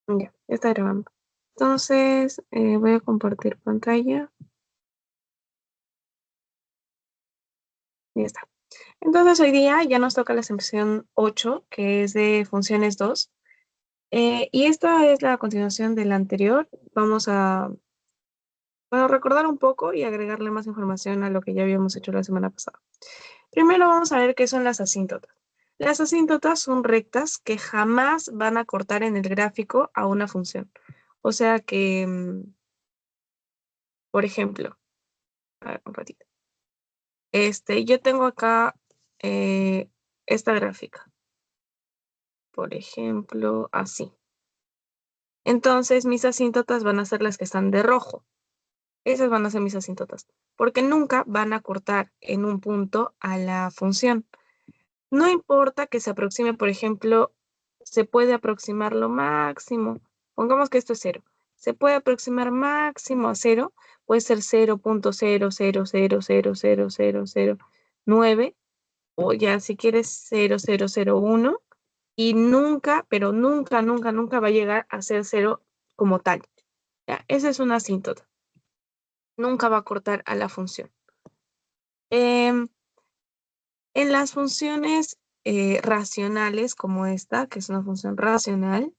Ya está grabando. Entonces, voy a compartir pantalla. Ya está. Entonces, hoy día ya nos toca la sección 8, que es de funciones 2. Y esta es la continuación de la anterior. Vamos a, bueno, recordar un poco y agregarle más información a lo que ya habíamos hecho la semana pasada. Primero vamos a ver qué son las asíntotas. Las asíntotas son rectas que jamás van a cortar en el gráfico a una función. O sea que, por ejemplo, a ver, un ratito. Yo tengo acá eh, esta gráfica, por ejemplo, así. Entonces, mis asíntotas van a ser las que están de rojo. Esas van a ser mis asíntotas, porque nunca van a cortar en un punto a la función. No importa que se aproxime, por ejemplo, se puede aproximar lo máximo. Pongamos que esto es 0. Se puede aproximar máximo a 0. Puede ser 0.000000009 o ya si quieres 0001 y nunca, pero nunca, nunca, nunca va a llegar a ser 0 como tal. ¿Ya? Esa es una asíntota. Nunca va a cortar a la función. En las funciones racionales como esta, que es una función racional,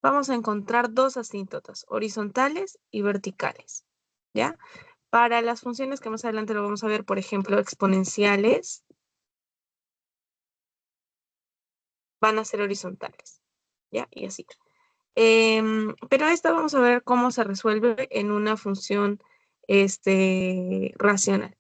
vamos a encontrar dos asíntotas, horizontales y verticales. ¿Ya? Para las funciones que más adelante lo vamos a ver, por ejemplo, exponenciales, van a ser horizontales. ¿Ya? Y así. Pero esta vamos a ver cómo se resuelve en una función racional.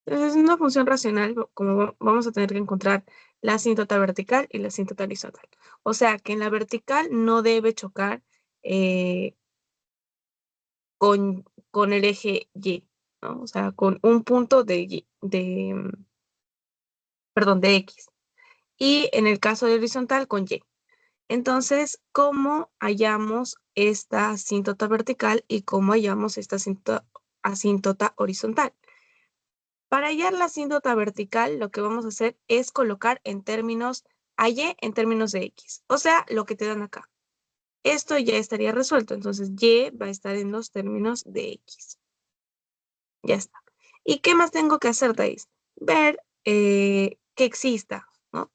Entonces, en una función racional, como vamos a tener que encontrar la asíntota vertical y la asíntota horizontal. O sea, que en la vertical no debe chocar eh, con el eje Y, ¿no? O sea, con un punto de Y, perdón, de X. Y en el caso de horizontal, con Y. Entonces, ¿cómo hallamos esta asíntota vertical y cómo hallamos esta asíntota horizontal? Para hallar la asíntota vertical, lo que vamos a hacer es colocar en términos a Y en términos de X. O sea, lo que te dan acá. Esto ya estaría resuelto. Entonces, Y va a estar en los términos de X. Ya está. ¿Y qué más tengo que hacer, Thais? Ver que exista, ¿no?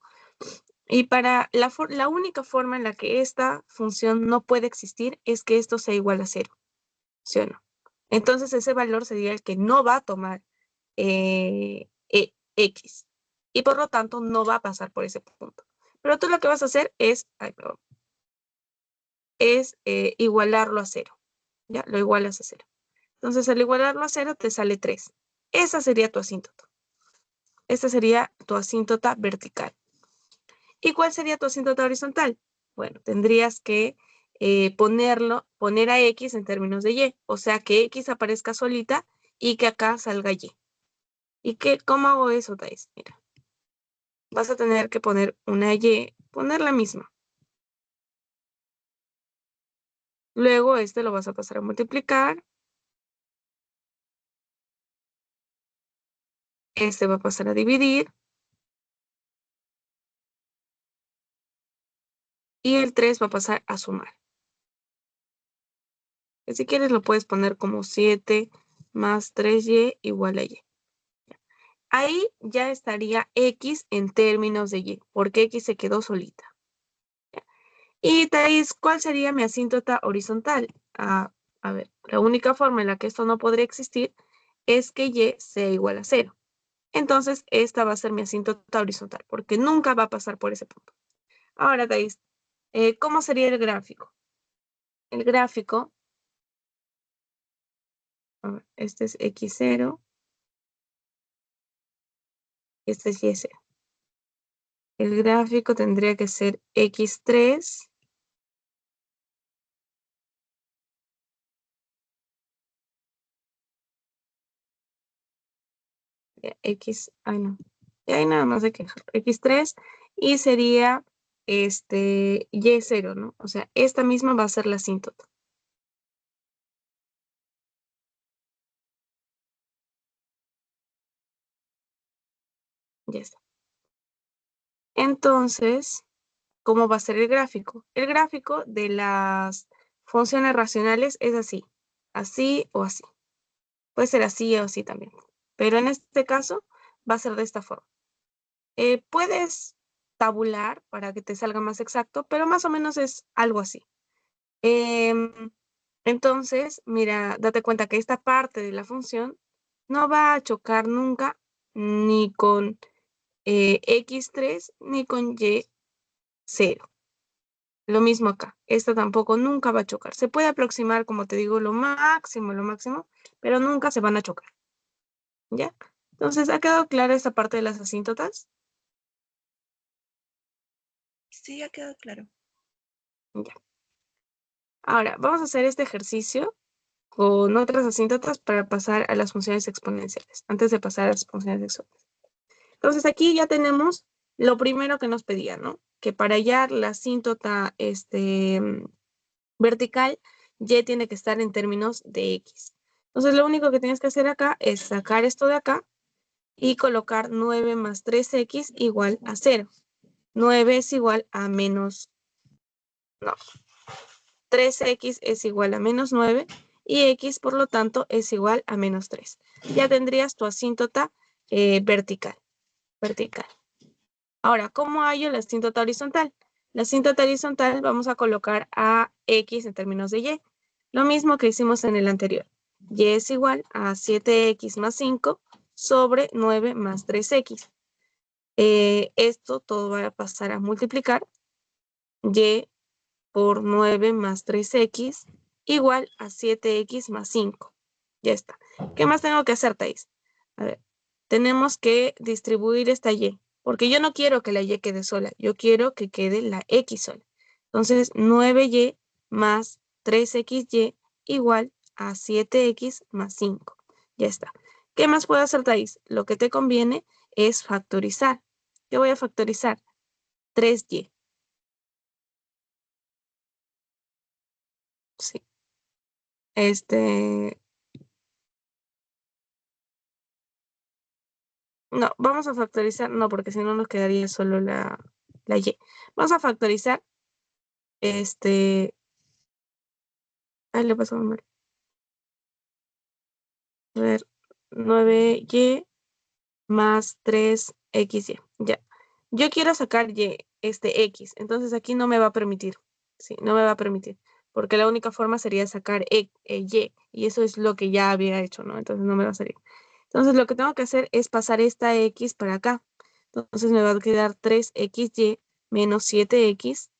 Y para la única forma en la que esta función no puede existir es que esto sea igual a 0, ¿sí o no? Entonces ese valor sería el que no va a tomar X y por lo tanto no va a pasar por ese punto. Pero tú lo que vas a hacer es, igualarlo a 0, ¿ya? Lo igualas a 0. Entonces al igualarlo a 0 te sale 3. Esa sería tu asíntota. Esta sería tu asíntota vertical. ¿Y cuál sería tu asíntota horizontal? Bueno, tendrías que poner a X en términos de Y, o sea que X aparezca solita y que acá salga Y. ¿Y cómo hago eso, Thais? Mira, vas a tener que poner una Y, poner la misma. Luego lo vas a pasar a multiplicar, va a pasar a dividir y el 3 va a pasar a sumar. Y si quieres lo puedes poner como 7 más 3Y igual a Y. Ahí ya estaría X en términos de Y, porque X se quedó solita. Y Thais, ¿cuál sería mi asíntota horizontal? A ver, la única forma en la que esto no podría existir es que Y sea igual a 0. Entonces, esta va a ser mi asíntota horizontal, porque nunca va a pasar por ese punto. Ahora, Thais, ¿cómo sería el gráfico? El gráfico, a ver, este es X0, este es Y0. El gráfico tendría que ser X3, ay no, y ahí nada más de quejar, X3 y sería Y0, ¿no? O sea, esta misma va a ser la asíntota. Ya está. Entonces, ¿Cómo va a ser el gráfico? El gráfico de las funciones racionales es así o así. Puede ser así o así también. Pero en este caso va a ser de esta forma. Puedes tabular para que te salga más exacto, pero más o menos es algo así. Em, entonces, mira, date cuenta que esta parte de la función no va a chocar nunca ni con x3 ni con y0. Lo mismo acá. Esta tampoco nunca va a chocar. Se puede aproximar, como te digo, lo máximo, pero nunca se van a chocar. ¿Ya? Entonces, ¿ha quedado clara esta parte de las asíntotas? Sí, ha quedado claro. Ya. Ahora, vamos a hacer este ejercicio con otras asíntotas para pasar a las funciones exponenciales, antes de pasar a las funciones exponenciales. Entonces, aquí ya tenemos lo primero que nos pedía, ¿no? Que para hallar la asíntota vertical, y tiene que estar en términos de x. Entonces, lo único que tienes que hacer acá es sacar esto de acá y colocar 9 más 3x igual a 0. 9 es igual a menos, no, 3x es igual a menos 9 y x, por lo tanto, es igual a menos 3. Ya tendrías tu asíntota vertical. Ahora, ¿cómo hallo la asíntota horizontal? La asíntota horizontal vamos a colocar a x en términos de y. Lo mismo que hicimos en el anterior. Y es igual a 7x más 5 sobre 9 más 3x. Esto todo va a pasar a multiplicar. Y por 9 más 3x igual a 7x más 5. Ya está. ¿Qué más tengo que hacer, Thais? A ver, tenemos que distribuir esta y, porque yo no quiero que la y quede sola, yo quiero que quede la x sola. Entonces, 9y más 3xy igual a 7x más 5. Ya está. ¿Qué más puedo hacer, Thais? Lo que te conviene es factorizar. ¿Qué voy a factorizar? 3y. Sí. No, vamos a factorizar, no, porque si no nos quedaría solo la y. Vamos a factorizar, ahí le pasó a ver, 9y más 3xy, ya. Yo quiero sacar y, x, entonces aquí no me va a permitir, sí, no me va a permitir, porque la única forma sería sacar y eso es lo que ya había hecho, ¿no? Entonces no me va a salir. Entonces lo que tengo que hacer es pasar esta x para acá. Entonces me va a quedar 3xy menos 7x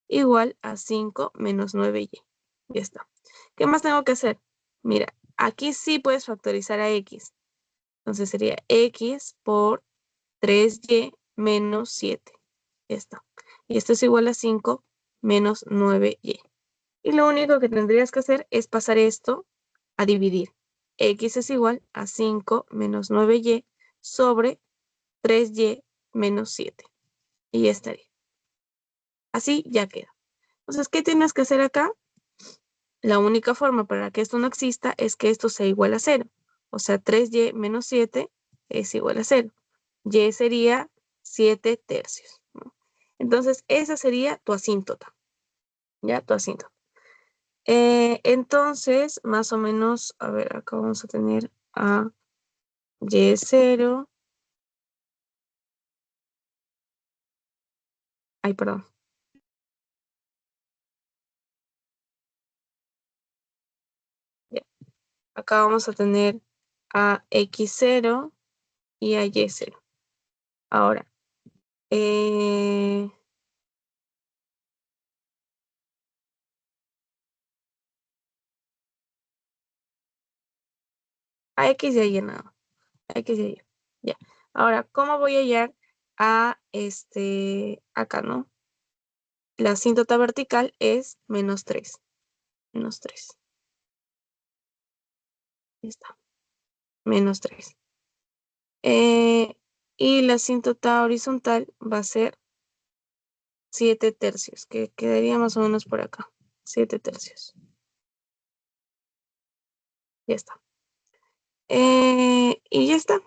igual a 5 menos 9y. Ya está. ¿Qué más tengo que hacer? Mira, aquí sí puedes factorizar a x. Entonces sería x por 3y menos 7. Ya está. Y esto es igual a 5 menos 9y. Y lo único que tendrías que hacer es pasar esto a dividir. X es igual a 5 menos 9y sobre 3y menos 7. Y ya estaría. Así ya queda. Entonces, ¿qué tienes que hacer acá? La única forma para que esto no exista es que esto sea igual a 0. O sea, 3y menos 7 es igual a 0. Y sería 7 tercios, ¿no? Entonces, esa sería tu asíntota. ¿Ya? Tu asíntota. Entonces, más o menos, a ver, acá vamos a tener a y0. Ay, perdón. Ya. Acá vamos a tener a x0 y a y0. Ahora, a x ya llenado. A x ya llenado. Ya. Ahora, ¿cómo voy a hallar a acá, no? La asíntota vertical es menos 3. Menos 3. Ahí está. Menos 3. Y la asíntota horizontal va a ser 7 tercios, que quedaría más o menos por acá. 7 tercios. Ya está. Y ya está.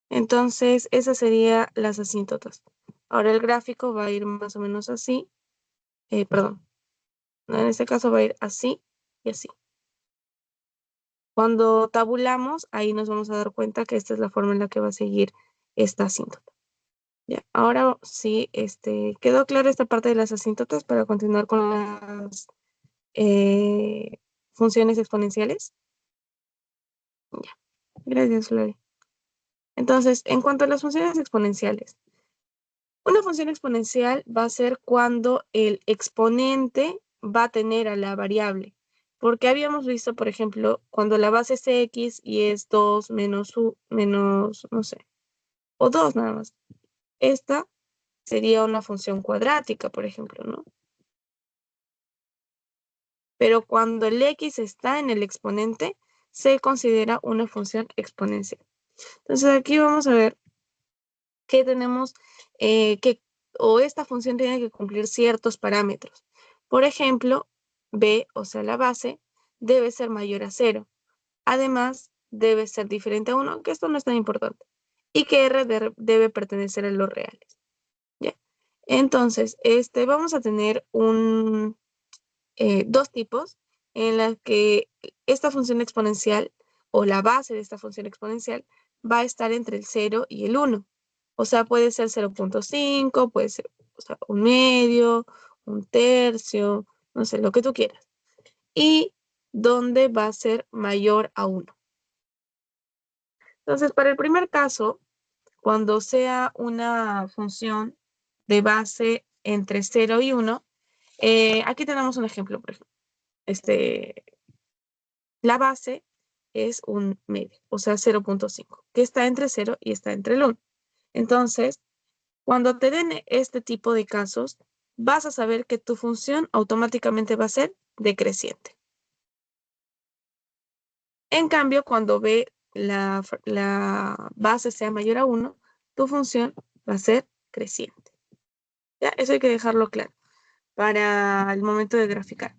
Entonces, esas serían las asíntotas. Ahora el gráfico va a ir más o menos así. Perdón. En este caso va a ir así y así. Cuando tabulamos, ahí nos vamos a dar cuenta que esta es la forma en la que va a seguir esta asíntota. Ya, ahora sí, quedó clara esta parte de las asíntotas para continuar con las funciones exponenciales. Ya, gracias, Flori. Entonces, en cuanto a las funciones exponenciales, una función exponencial va a ser cuando el exponente va a tener a la variable. Porque habíamos visto, por ejemplo, cuando la base es x y es 2 menos, no sé, o 2 nada más. Esta sería una función cuadrática, por ejemplo, ¿no? Pero cuando el x está en el exponente, se considera una función exponencial. Entonces aquí vamos a ver que tenemos o esta función tiene que cumplir ciertos parámetros. Por ejemplo, b, o sea, la base, debe ser mayor a 0. Además, debe ser diferente a 1, aunque esto no es tan importante. Y que r debe pertenecer a los reales. ¿Ya? Entonces, vamos a tener dos tipos en las que esta función exponencial o la base de esta función exponencial va a estar entre el 0 y el 1. O sea, puede ser 0.5, puede ser, o sea, un medio, un tercio, no sé, lo que tú quieras. Y donde va a ser mayor a 1. Entonces, para el primer caso, cuando sea una función de base entre 0 y 1, aquí tenemos un ejemplo, por ejemplo. La base es un medio, o sea, 0.5, que está entre 0 y está entre el 1. Entonces, cuando te den este tipo de casos, vas a saber que tu función automáticamente va a ser decreciente. En cambio, cuando la base sea mayor a 1, tu función va a ser creciente. ¿Ya? Eso hay que dejarlo claro para el momento de graficar.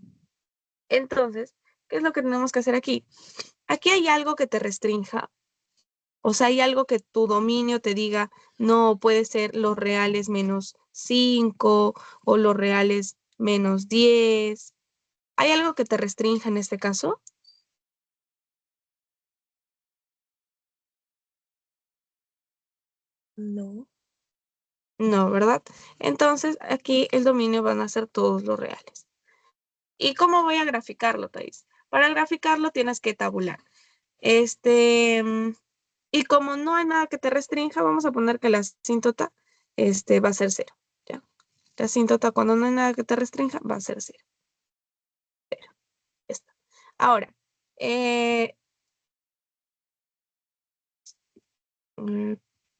Entonces, ¿qué es lo que tenemos que hacer aquí? Aquí hay algo que te restrinja. O sea, hay algo que tu dominio te diga, no, puede ser los reales menos 5 o los reales menos 10. ¿Hay algo que te restrinja en este caso? No. No, ¿verdad? Entonces, aquí el dominio van a ser todos los reales. ¿Y cómo voy a graficarlo, Thais? Para graficarlo tienes que tabular. Y como no hay nada que te restrinja, vamos a poner que la asíntota va a ser 0. ¿Ya? La asíntota, cuando no hay nada que te restrinja, va a ser 0. Está. Ahora,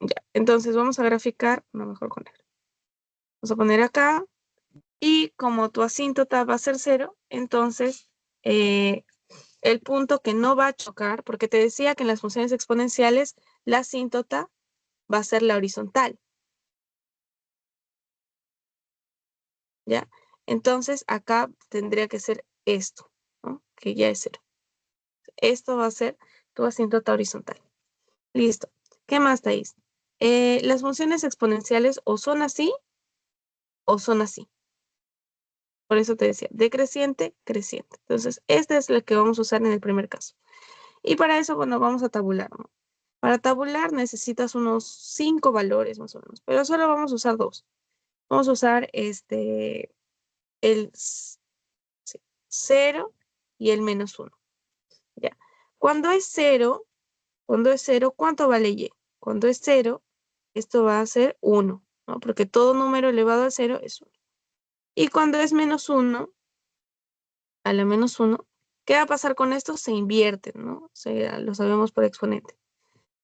ya, entonces vamos a graficar, no, mejor con negro. Vamos a poner acá, y como tu asíntota va a ser 0, entonces el punto que no va a chocar, porque te decía que en las funciones exponenciales la asíntota va a ser la horizontal. ¿Ya? Entonces acá tendría que ser esto, ¿no? Que ya es 0. Esto va a ser tu asíntota horizontal. Listo. ¿Qué más, Thais? Las funciones exponenciales o son así o son así. Por eso te decía, decreciente, creciente. Entonces, esta es la que vamos a usar en el primer caso. Y para eso, bueno, vamos a tabular, ¿no? Para tabular necesitas unos 5 valores más o menos, pero solo vamos a usar 2. Vamos a usar el 0 y el menos 1. ¿Ya? Cuando es 0, ¿cuánto vale y? Cuando es 0, esto va a ser 1, ¿no? Porque todo número elevado a 0 es 1. Y cuando es menos 1, a la menos 1, ¿qué va a pasar con esto? Se invierten, ¿no? Lo sabemos por exponente.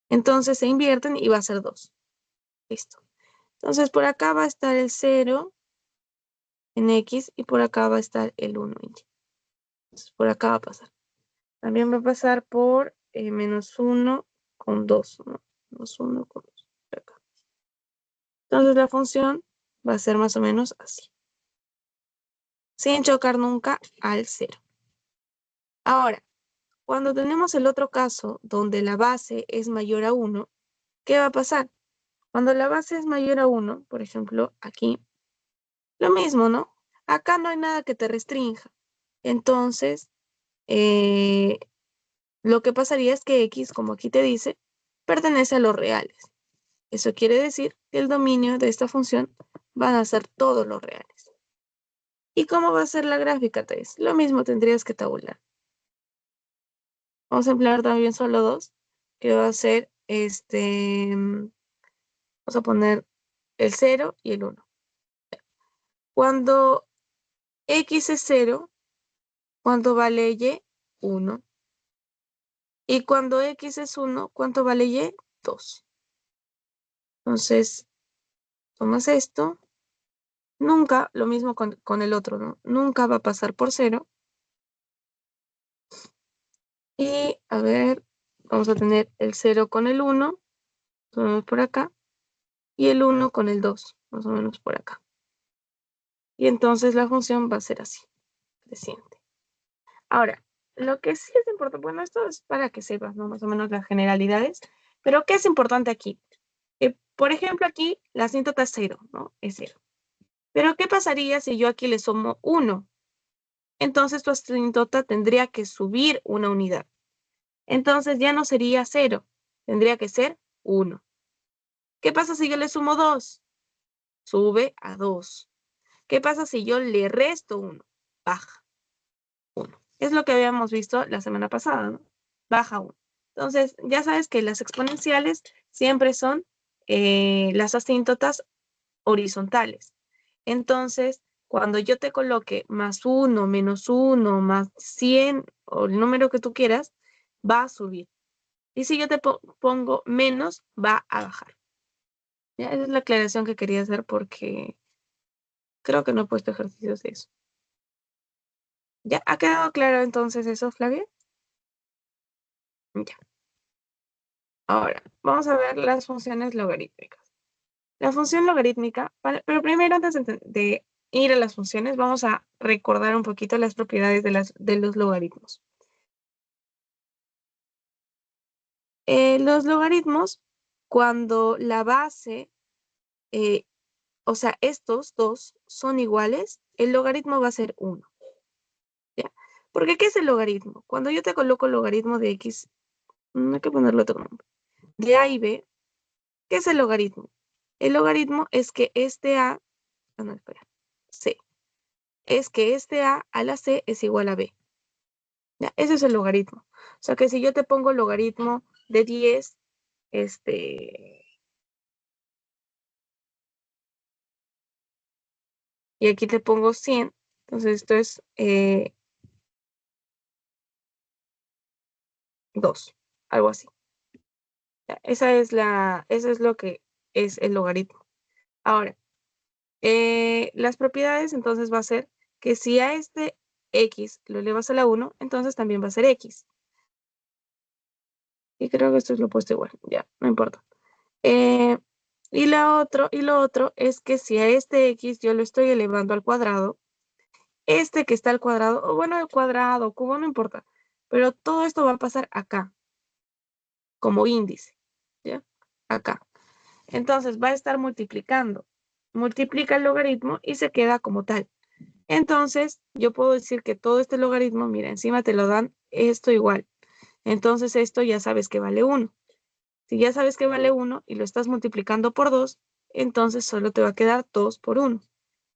Entonces se invierten y va a ser 2. Listo. Entonces por acá va a estar el 0 en X y por acá va a estar el 1 en Y. Entonces por acá va a pasar. También va a pasar por menos 1 con 2, ¿no? Menos 1 con 2. Acá. Entonces la función va a ser más o menos así. Sin chocar nunca al 0. Ahora, cuando tenemos el otro caso donde la base es mayor a 1, ¿qué va a pasar? Cuando la base es mayor a 1, por ejemplo, aquí, lo mismo, ¿no? Acá no hay nada que te restrinja. Entonces, lo que pasaría es que X, como aquí te dice, pertenece a los reales. Eso quiere decir que el dominio de esta función van a ser todos los reales. ¿Y cómo va a ser la gráfica, Thais? Lo mismo tendrías que tabular. Vamos a emplear también solo 2, que va a ser vamos a poner el 0 y el 1. Cuando X es 0, ¿cuánto vale Y? 1. Y cuando X es 1, ¿cuánto vale Y? 2. Entonces, tomas esto. Nunca, lo mismo con el otro, ¿no? Nunca va a pasar por 0. Y, a ver, vamos a tener el 0 con el 1, más o menos por acá. Y el 1 con el 2, más o menos por acá. Y entonces la función va a ser así, creciente. Ahora, lo que sí es importante, bueno, esto es para que sepas, ¿no? Más o menos las generalidades. Pero, ¿qué es importante aquí? Por ejemplo, aquí la asíntota es 0, ¿no? Es 0. Pero, ¿qué pasaría si yo aquí le sumo 1? Entonces, tu asíntota tendría que subir una unidad. Entonces, ya no sería 0. Tendría que ser 1. ¿Qué pasa si yo le sumo 2? Sube a 2. ¿Qué pasa si yo le resto 1? Baja 1. Es lo que habíamos visto la semana pasada, ¿no? Baja 1. Entonces, ya sabes que las exponenciales siempre son las asíntotas horizontales. Entonces, cuando yo te coloque más 1, menos 1, más 100, o el número que tú quieras, va a subir. Y si yo te pongo menos, va a bajar. ¿Ya? Esa es la aclaración que quería hacer porque creo que no he puesto ejercicios de eso. ¿Ya? ¿Ha quedado claro entonces eso, Flavia? Ya. Ahora, vamos a ver las funciones logarítmicas. La función logarítmica, pero primero antes de ir a las funciones, vamos a recordar un poquito las propiedades de los logaritmos. Los logaritmos, cuando la base, o sea, estos dos son iguales, el logaritmo va a ser 1. ¿Ya? Porque, ¿qué es el logaritmo? Cuando yo te coloco el logaritmo de X, no hay que ponerle otro nombre, de A y B, ¿qué es el logaritmo? El logaritmo es que este A, no, espera, C, es que este A la C es igual a B. ¿Ya? Ese es el logaritmo. O sea que si yo te pongo el logaritmo de 10, y aquí te pongo 100, entonces esto es 2, algo así. ¿Ya? Eso es lo que es el logaritmo. Ahora, las propiedades entonces va a ser que si a este X lo elevas a la 1, entonces también va a ser X. Y creo que esto es lo opuesto igual, ya, no importa. Y lo otro es que si a este X yo lo estoy elevando al cuadrado, este que está al cuadrado, o bueno, el cuadrado, cubo, no importa, pero todo esto va a pasar acá, como índice, ¿ya? Acá. Entonces va a estar multiplicando. Multiplica el logaritmo y se queda como tal. Entonces, yo puedo decir que todo este logaritmo, mira, encima te lo dan esto igual. Entonces, esto ya sabes que vale 1. Si ya sabes que vale 1 y lo estás multiplicando por 2, entonces solo te va a quedar 2 por 1.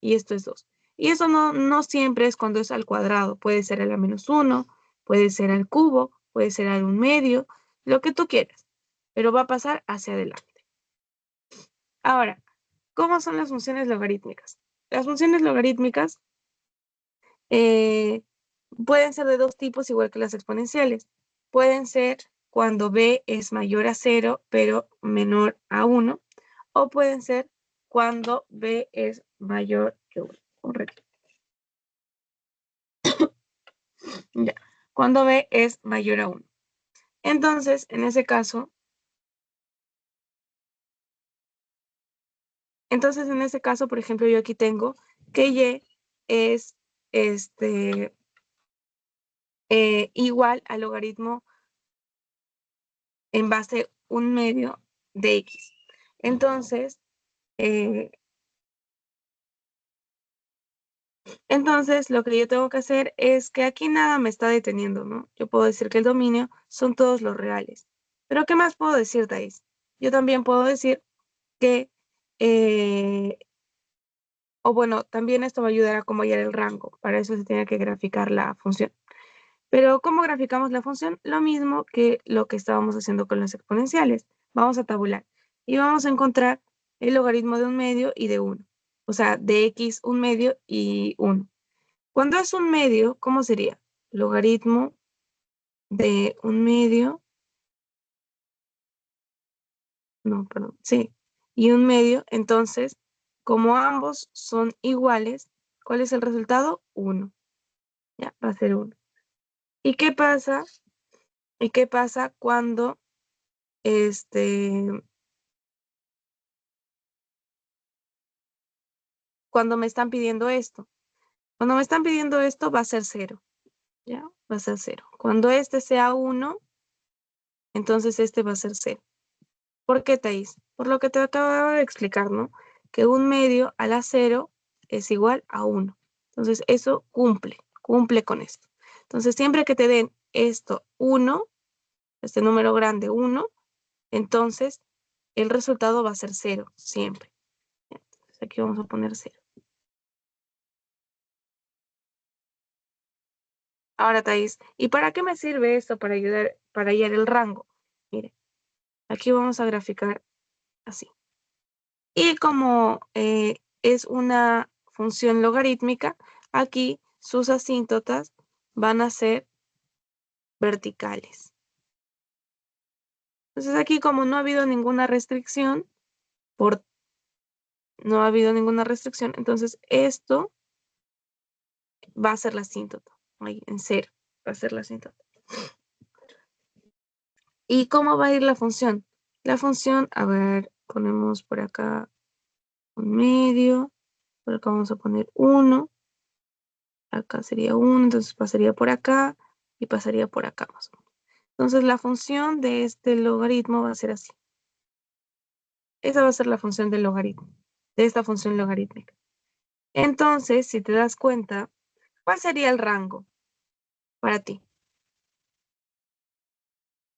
Y esto es 2. Y eso no siempre es cuando es al cuadrado. Puede ser a la menos 1, puede ser al cubo, puede ser al 1/2, lo que tú quieras. Pero va a pasar hacia adelante. Ahora, ¿cómo son las funciones logarítmicas? Las funciones logarítmicas pueden ser de dos tipos, igual que las exponenciales. Pueden ser cuando b es mayor a 0, pero menor a 1, o pueden ser cuando b es mayor que 1. Ya. Cuando b es mayor a 1. Entonces, en ese caso, por ejemplo, yo aquí tengo que y es igual al logaritmo en base 1/2 de x. Entonces, lo que yo tengo que hacer es que aquí nada me está deteniendo, ¿no? Yo puedo decir que el dominio son todos los reales. Pero ¿qué más puedo decir, Thais? Yo también puedo decir que, o bueno, también esto va a ayudar a cómo hallar el rango. Para eso se tiene que graficar la función. Pero ¿cómo graficamos la función? Lo mismo que lo que estábamos haciendo con las exponenciales. Vamos a tabular y vamos a encontrar el logaritmo de un medio y de 1. O sea, de x un medio y 1. Cuando es un medio, ¿cómo sería? Logaritmo de un medio, no, perdón, sí, y un medio. Entonces, como ambos son iguales, ¿cuál es el resultado? 1. Ya, va a ser 1. ¿Y qué pasa? ¿Y qué pasa cuando cuando me están pidiendo esto? Cuando me están pidiendo esto va a ser 0. ¿Ya? Va a ser 0. Cuando este sea 1, entonces este va a ser 0. ¿Por qué, Thais? Por lo que te acabo de explicar, ¿no? Que un medio a la 0 es igual a 1. Entonces, eso cumple con esto. Entonces, siempre que te den esto 1, este número grande 1, entonces el resultado va a ser 0, siempre. Entonces, aquí vamos a poner 0. Ahora, Thais, ¿y para qué me sirve esto para hallar el rango? Mire, aquí vamos a graficar así. Y como es una función logarítmica, aquí sus asíntotas van a ser verticales. Entonces aquí como no ha habido ninguna restricción, entonces esto va a ser la asíntota, ahí en 0 va a ser la asíntota. ¿Y cómo va a ir la función? La función, a ver, ponemos por acá un medio, por acá vamos a poner 1, acá sería 1, entonces pasaría por acá y pasaría por acá más o menos. Entonces la función de este logaritmo va a ser así. Esa va a ser la función del logaritmo, de esta función logarítmica. Entonces, si te das cuenta, ¿cuál sería el rango para ti?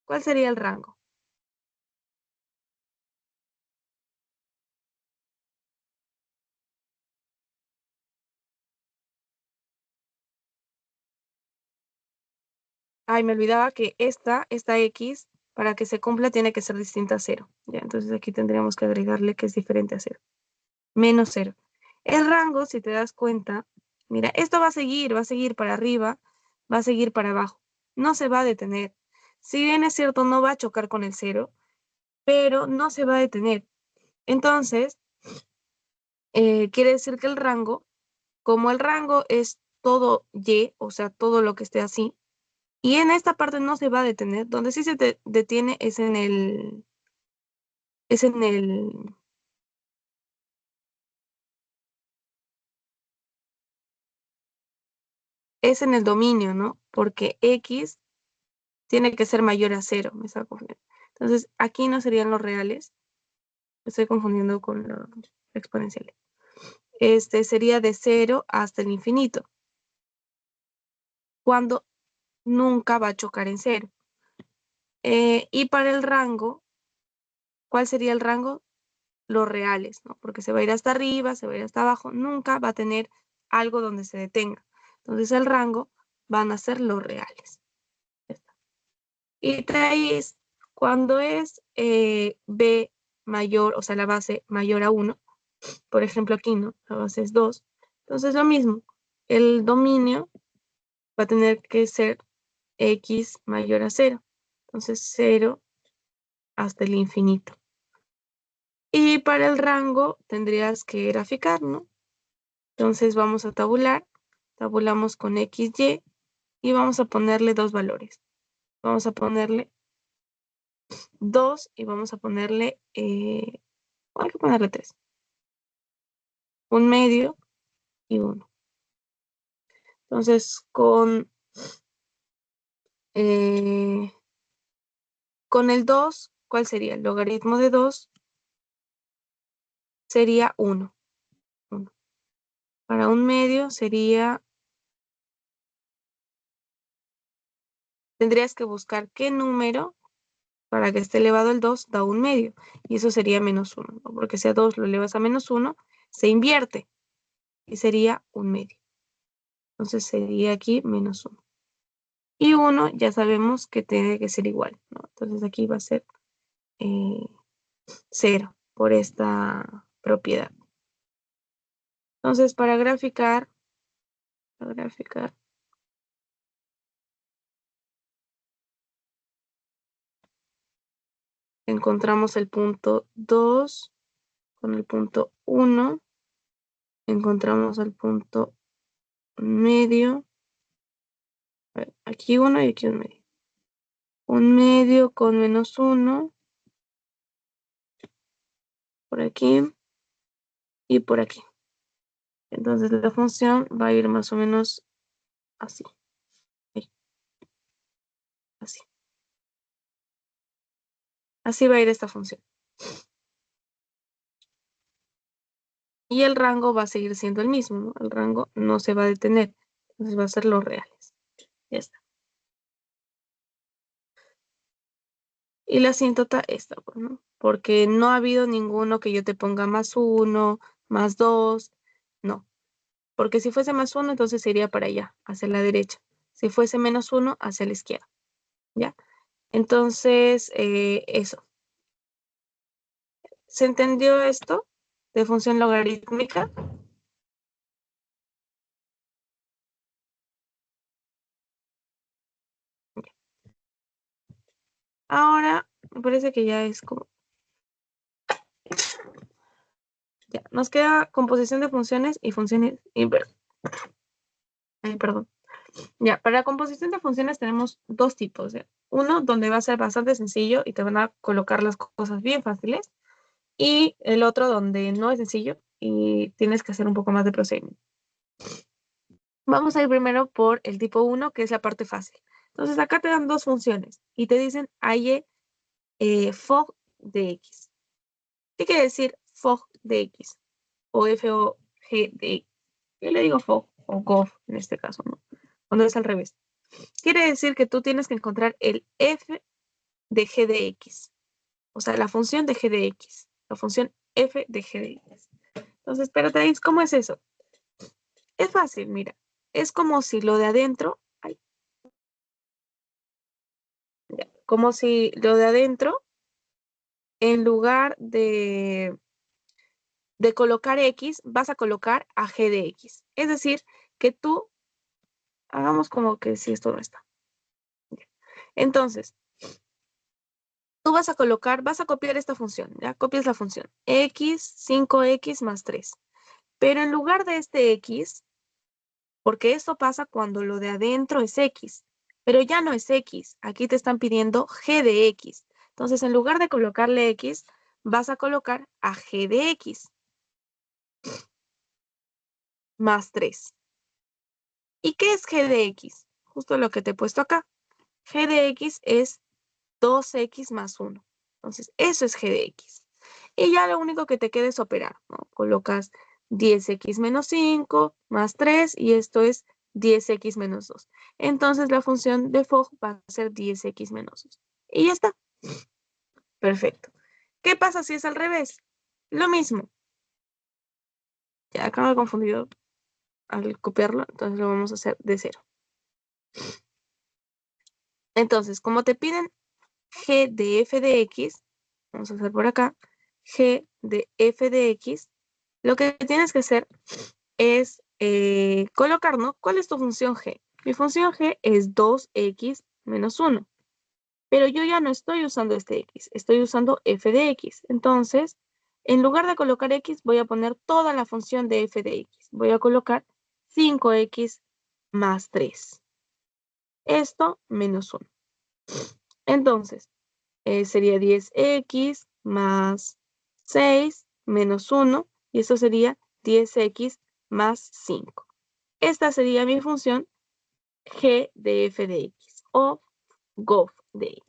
¿Cuál sería el rango? Ay, me olvidaba que esta X, para que se cumpla, tiene que ser distinta a 0. ¿Ya? Entonces aquí tendríamos que agregarle que es diferente a 0. Menos 0. El rango, si te das cuenta, mira, esto va a seguir para arriba, va a seguir para abajo. No se va a detener. Si bien es cierto, no va a chocar con el 0, pero no se va a detener. Entonces, quiere decir que el rango, como el rango es todo Y, o sea, todo lo que esté así, y en esta parte no se va a detener, donde sí se detiene es en el, es en el dominio, ¿no? Porque X tiene que ser mayor a 0, me está confundiendo. Entonces, aquí no serían los reales, me estoy confundiendo con los exponenciales. Sería de 0 hasta el infinito, cuando nunca va a chocar en 0. Y para el rango, ¿cuál sería el rango? Los reales, ¿no? Porque se va a ir hasta arriba, se va a ir hasta abajo, nunca va a tener algo donde se detenga. Entonces el rango van a ser los reales. Y traes, cuando es B mayor, o sea, la base mayor a 1, por ejemplo aquí, ¿no? La base es 2. Entonces lo mismo, el dominio va a tener que ser X mayor a 0. Entonces 0 hasta el infinito. Y para el rango tendrías que graficar, ¿no? Entonces vamos a tabular, tabulamos con XY y vamos a ponerle dos valores. Vamos a ponerle 2 y vamos a ponerle, hay que ponerle 3. Un medio y 1. Entonces con el 2, ¿cuál sería? El logaritmo de 2 sería 1. Para un medio sería, tendrías que buscar qué número para que esté elevado el 2 da un medio. Y eso sería menos 1, ¿no? Porque si a 2 lo elevas a menos 1, se invierte y sería un medio. Entonces sería aquí menos 1. Y 1 ya sabemos que tiene que ser igual, ¿no? Entonces aquí va a ser 0 por esta propiedad. Entonces para graficar, encontramos el punto 2 con el punto 1, encontramos el punto medio, aquí 1 y aquí un medio. Un medio con menos 1, por aquí y por aquí. Entonces la función va a ir más o menos así. Así. Así va a ir esta función. Y el rango va a seguir siendo el mismo, ¿no? El rango no se va a detener. Entonces va a ser los reales. Ya está. Y la asíntota esta, pues, ¿no? Porque no ha habido ninguno que yo te ponga más 1, más 2. No. Porque si fuese más 1, entonces sería para allá, hacia la derecha. Si fuese menos 1, hacia la izquierda. ¿Ya? Entonces, eso. ¿Se entendió esto de función logarítmica? Ahora, me parece que ya es como... Ya, nos queda composición de funciones y funciones inversas. Ay, perdón. Ya, para la composición de funciones tenemos dos tipos. ¿Ya? Uno, donde va a ser bastante sencillo y te van a colocar las cosas bien fáciles. Y el otro, donde no es sencillo y tienes que hacer un poco más de procedimiento. Vamos a ir primero por el tipo 1, que es la parte fácil. Entonces, acá te dan dos funciones y te dicen halle fog de x. ¿Qué quiere decir fog de x? O FOG de x. Yo le digo fog o gov en este caso, ¿no? Cuando es al revés. Quiere decir que tú tienes que encontrar el f de g de x. O sea, la función de g de x. La función f de g de x. Entonces, espérate, ¿cómo es eso? Es fácil, mira. Es como si lo de adentro... Ay, ya, como si lo de adentro, en lugar de colocar x, vas a colocar a g de x. Es decir, que tú, hagamos como que si esto no está. Entonces, tú vas a colocar, vas a copiar esta función, ¿ya? Copias la función x, 5x más 3. Pero en lugar de este x, porque esto pasa cuando lo de adentro es x, pero ya no es x, aquí te están pidiendo g de x. Entonces, en lugar de colocarle x, vas a colocar a g de x más 3. ¿Y qué es g de x? Justo lo que te he puesto acá. G de x es 2x más 1. Entonces, eso es g de x. Y ya lo único que te queda es operar, ¿no? Colocas 10x menos 5 más 3 y esto es 10x menos 2. Entonces, la función de fog va a ser 10x menos 2. Y ya está. Perfecto. ¿Qué pasa si es al revés? Lo mismo. Ya acá me he confundido al copiarlo, entonces lo vamos a hacer de 0. Entonces, como te piden g de f de x, vamos a hacer por acá, g de f de x, lo que tienes que hacer es colocar, ¿no? ¿Cuál es tu función g? Mi función g es 2x menos 1, pero yo ya no estoy usando este x, estoy usando f de x. Entonces, en lugar de colocar x, voy a poner toda la función de f de x. Voy a colocar 5x más 3. Esto menos 1. Entonces, sería 10x más 6 menos 1, y esto sería 10x más 5. Esta sería mi función g de f de x o gov de x.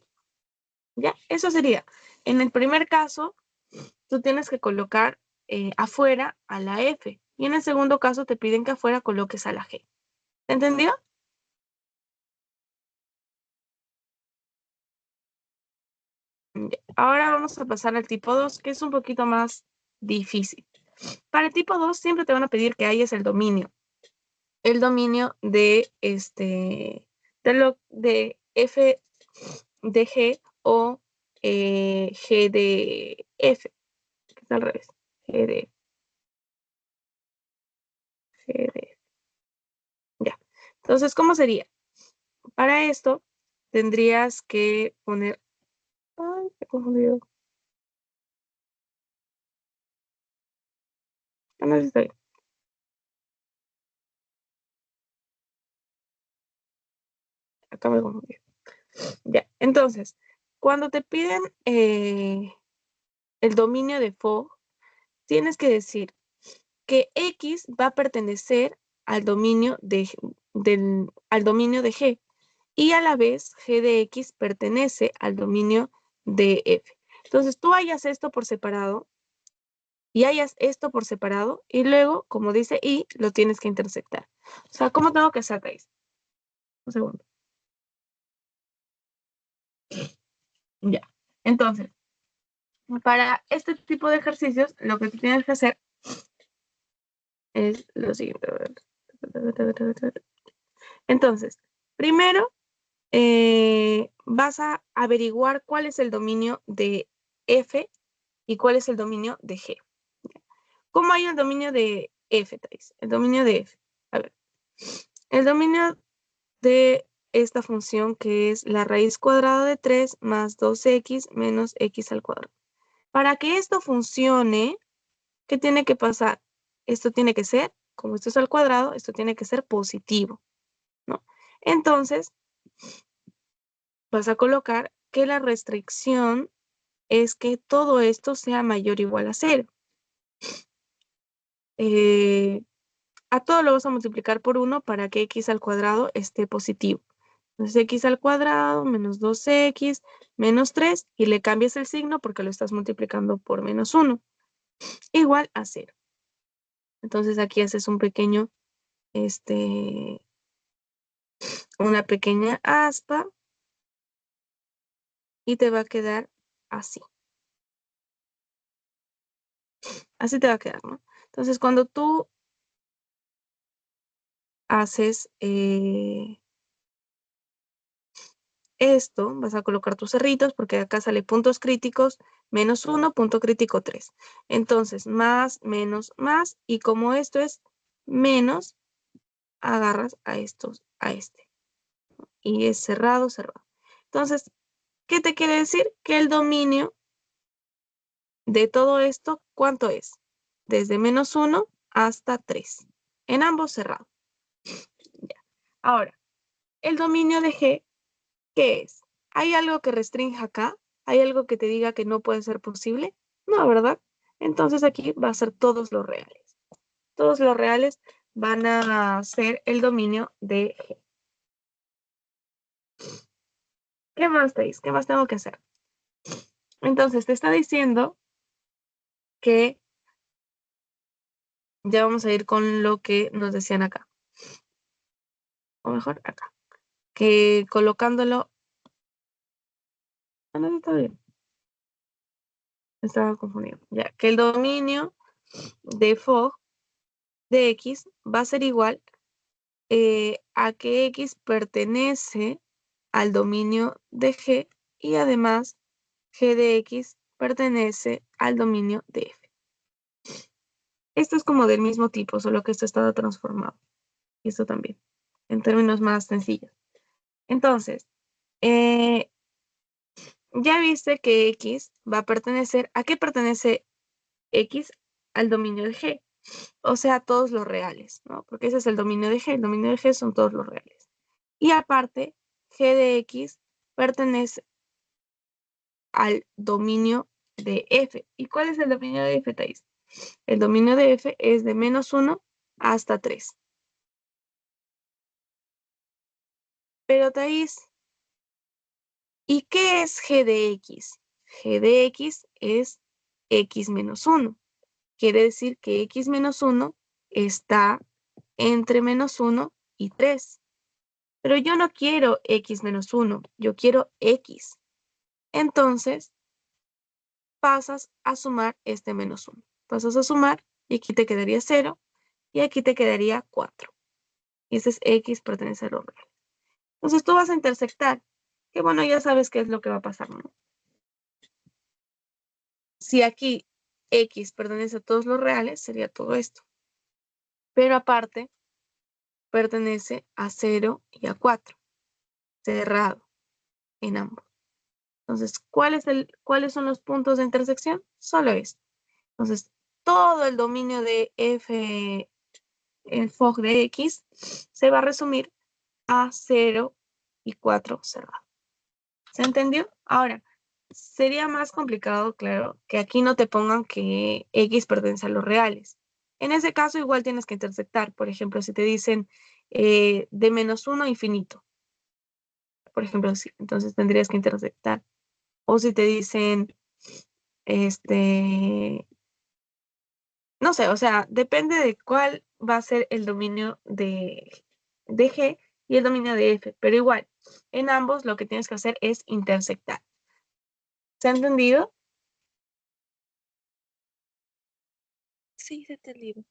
¿Ya? Eso sería. En el primer caso, tú tienes que colocar afuera a la F. Y en el segundo caso te piden que afuera coloques a la G. ¿Se entendió? Ya. Ahora vamos a pasar al tipo 2, que es un poquito más difícil. Para el tipo 2 siempre te van a pedir que hayas el dominio. El dominio de de F de G o G de F, que es al revés. G de F. Ya. Entonces, ¿cómo sería? Para esto tendrías que poner. Ay, me he confundido. Ah, no, sí está bien. Acá me confundí. Ya. Entonces, cuando te piden el dominio de Fogg, tienes que decir que X va a pertenecer al dominio al dominio de G y a la vez G de X pertenece al dominio de F. Entonces tú hallas esto por separado y hallas esto por separado y luego, como dice Y, lo tienes que intersectar. O sea, ¿cómo tengo que hacer esto? Un segundo. Ya. Entonces, para este tipo de ejercicios, lo que tú tienes que hacer es lo siguiente. Entonces, primero vas a averiguar cuál es el dominio de F y cuál es el dominio de G. ¿Cómo hay el dominio de F, Thais? El dominio de F. A ver, el dominio de esta función que es la raíz cuadrada de 3 más 2x menos x al cuadrado. Para que esto funcione, ¿qué tiene que pasar? Esto tiene que ser, como esto es al cuadrado, esto tiene que ser positivo, ¿no? Entonces, vas a colocar que la restricción es que todo esto sea mayor o igual a 0. A todo lo vas a multiplicar por 1 para que x al cuadrado esté positivo. Entonces x al cuadrado menos 2x menos 3 y le cambias el signo porque lo estás multiplicando por menos 1 igual a 0. Entonces aquí haces un pequeño, una pequeña aspa y te va a quedar así. Así te va a quedar, ¿no? Entonces cuando tú haces esto, vas a colocar tus cerritos porque acá sale puntos críticos, menos 1, punto crítico 3. Entonces, más, menos, más, y como esto es menos, agarras a estos, a este. Y es cerrado, cerrado. Entonces, ¿qué te quiere decir? Que el dominio de todo esto, ¿cuánto es? Desde menos 1 hasta 3. En ambos cerrados. Ya. Ahora, el dominio de G, ¿qué es? ¿Hay algo que restrinja acá? ¿Hay algo que te diga que no puede ser posible? No, ¿verdad? Entonces aquí va a ser todos los reales. Todos los reales van a ser el dominio de G. ¿Qué más te dice? ¿Qué más tengo que hacer? Entonces te está diciendo que ya vamos a ir con lo que nos decían acá. O mejor acá. Que colocándolo. Ah, no, está bien. Estaba confundido. Ya, que el dominio de Fogg de X va a ser igual a que X pertenece al dominio de G y además G de X pertenece al dominio de F. Esto es como del mismo tipo, solo que esto está transformado. Y esto también, en términos más sencillos. Entonces, ya viste que X va a pertenecer, ¿a qué pertenece X? Al dominio de G. O sea, todos los reales, ¿no? Porque ese es el dominio de G. El dominio de G son todos los reales. Y aparte, G de X pertenece al dominio de F. ¿Y cuál es el dominio de F, Thais? El dominio de F es de menos 1 hasta 3. Pero, Thais, ¿y qué es G de X? G de X es X menos 1. quiere decir que x menos 1 está entre menos 1 y 3. Pero yo no quiero x menos 1, yo quiero x. Entonces, pasas a sumar este menos 1. Pasas a sumar y aquí te quedaría 0 y aquí te quedaría 4. Y ese es x pertenece a lo real. Entonces tú vas a intersectar, que bueno, ya sabes qué es lo que va a pasar, ¿no? Si aquí x pertenece a todos los reales, sería todo esto. Pero aparte, pertenece a 0 y a 4. Cerrado en ambos. Entonces, ¿cuáles son los puntos de intersección? Solo esto. Entonces, todo el dominio de f, el fog de x, se va a resumir a 0 y 4 cerrado. ¿Se entendió? Ahora, sería más complicado, claro, que aquí no te pongan que x pertenece a los reales. En ese caso, igual tienes que intersectar. Por ejemplo, si te dicen de menos 1 a infinito. Por ejemplo, sí, entonces tendrías que intersectar. O si te dicen, no sé, o sea, depende de cuál va a ser el dominio de G y el dominio de F. Pero igual, en ambos lo que tienes que hacer es intersectar. ¿Se ha entendido? Sí, se te entendido.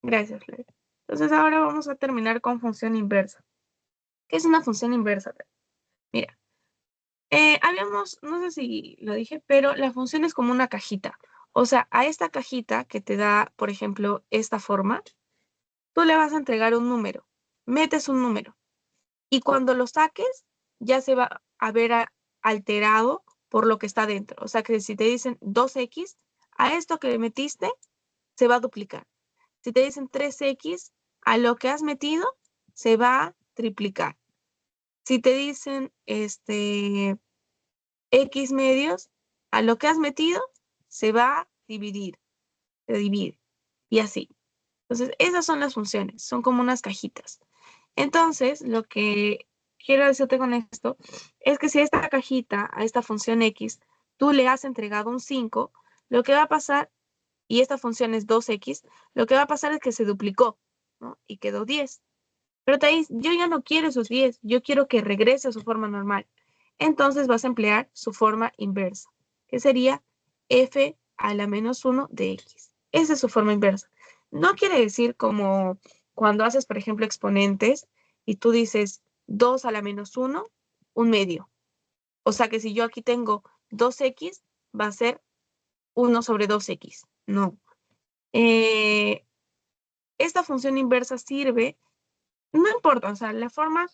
Gracias, Flor. Entonces ahora vamos a terminar con función inversa. ¿Qué es una función inversa? Mira, no sé si lo dije, pero la función es como una cajita. O sea, a esta cajita que te da, por ejemplo, esta forma, tú le vas a entregar un número. Metes un número. Y cuando lo saques, ya se va a ver alterado por lo que está dentro. O sea, que si te dicen 2x, a esto que metiste, se va a duplicar. Si te dicen 3x, a lo que has metido, se va a triplicar. Si te dicen x medios, a lo que has metido, se va a dividir. Se divide. Y así. Entonces, esas son las funciones. Son como unas cajitas. Entonces, lo que quiero decirte con esto es que si a esta cajita, a esta función x, tú le has entregado un 5, lo que va a pasar, y esta función es 2x, lo que va a pasar es que se duplicó, ¿no? Y quedó 10. Pero Thais, yo ya no quiero esos 10, yo quiero que regrese a su forma normal. Entonces vas a emplear su forma inversa, que sería f a la menos 1 de x. Esa es su forma inversa. No quiere decir como cuando haces, por ejemplo, exponentes y tú dices 2 a la menos 1, un medio. O sea que si yo aquí tengo 2x, va a ser 1 sobre 2x. No. Esta función inversa sirve, no importa, o sea, la forma,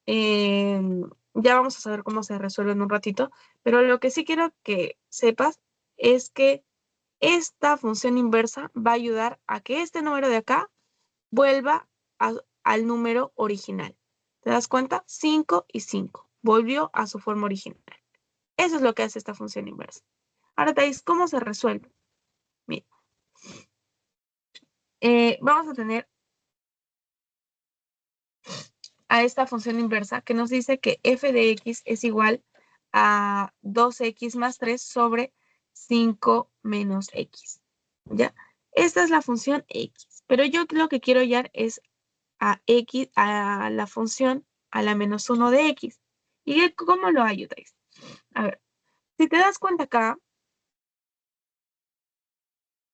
ya vamos a saber cómo se resuelve en un ratito, pero lo que sí quiero que sepas es que esta función inversa va a ayudar a que este número de acá vuelva al número original. ¿Te das cuenta? 5 y 5. Volvió a su forma original. Eso es lo que hace esta función inversa. Ahora, Thais, ¿cómo se resuelve? Mira, vamos a tener a esta función inversa que nos dice que f de x es igual a 2x más 3 sobre 5 menos x. ¿Ya? Esta es la función x, pero yo lo que quiero hallar es a la función a la menos 1 de x. ¿Y cómo lo ayudáis? A ver, si te das cuenta acá,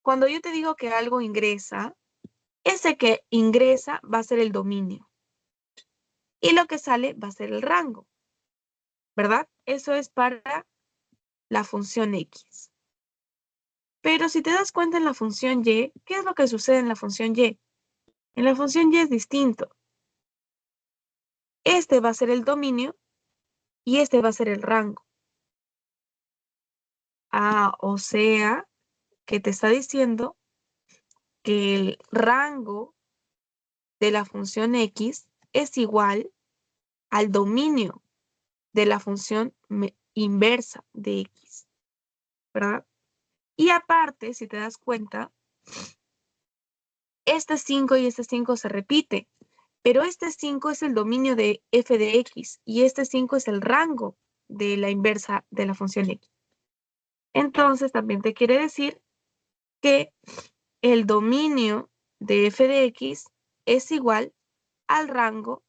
cuando yo te digo que algo ingresa, ese que ingresa va a ser el dominio. Y lo que sale va a ser el rango. ¿Verdad? Eso es para la función x. Pero si te das cuenta en la función y, ¿qué es lo que sucede en la función y? En la función y es distinto. Este va a ser el dominio y este va a ser el rango. O sea, que te está diciendo que el rango de la función x es igual al dominio de la función inversa de x, ¿verdad? Y aparte, si te das cuenta, este 5 y este 5 se repite, pero este 5 es el dominio de f de x y este 5 es el rango de la inversa de la función x. Entonces, también te quiere decir que el dominio de f de x es igual al rango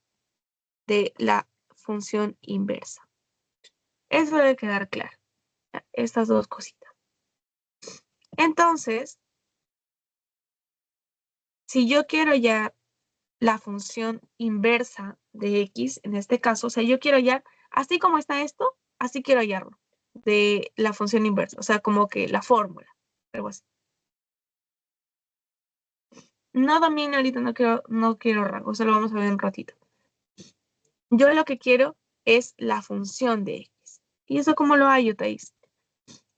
de la función inversa. Eso debe quedar claro. Estas dos cositas. Entonces, si yo quiero hallar la función inversa de x, en este caso, o sea, yo quiero hallar, así como está esto, así quiero hallarlo, de la función inversa, o sea, como que la fórmula, algo así. No dominio ahorita, no quiero rango, eso lo vamos a ver un ratito. Yo lo que quiero es la función de x. ¿Y eso cómo lo hallo, Thais?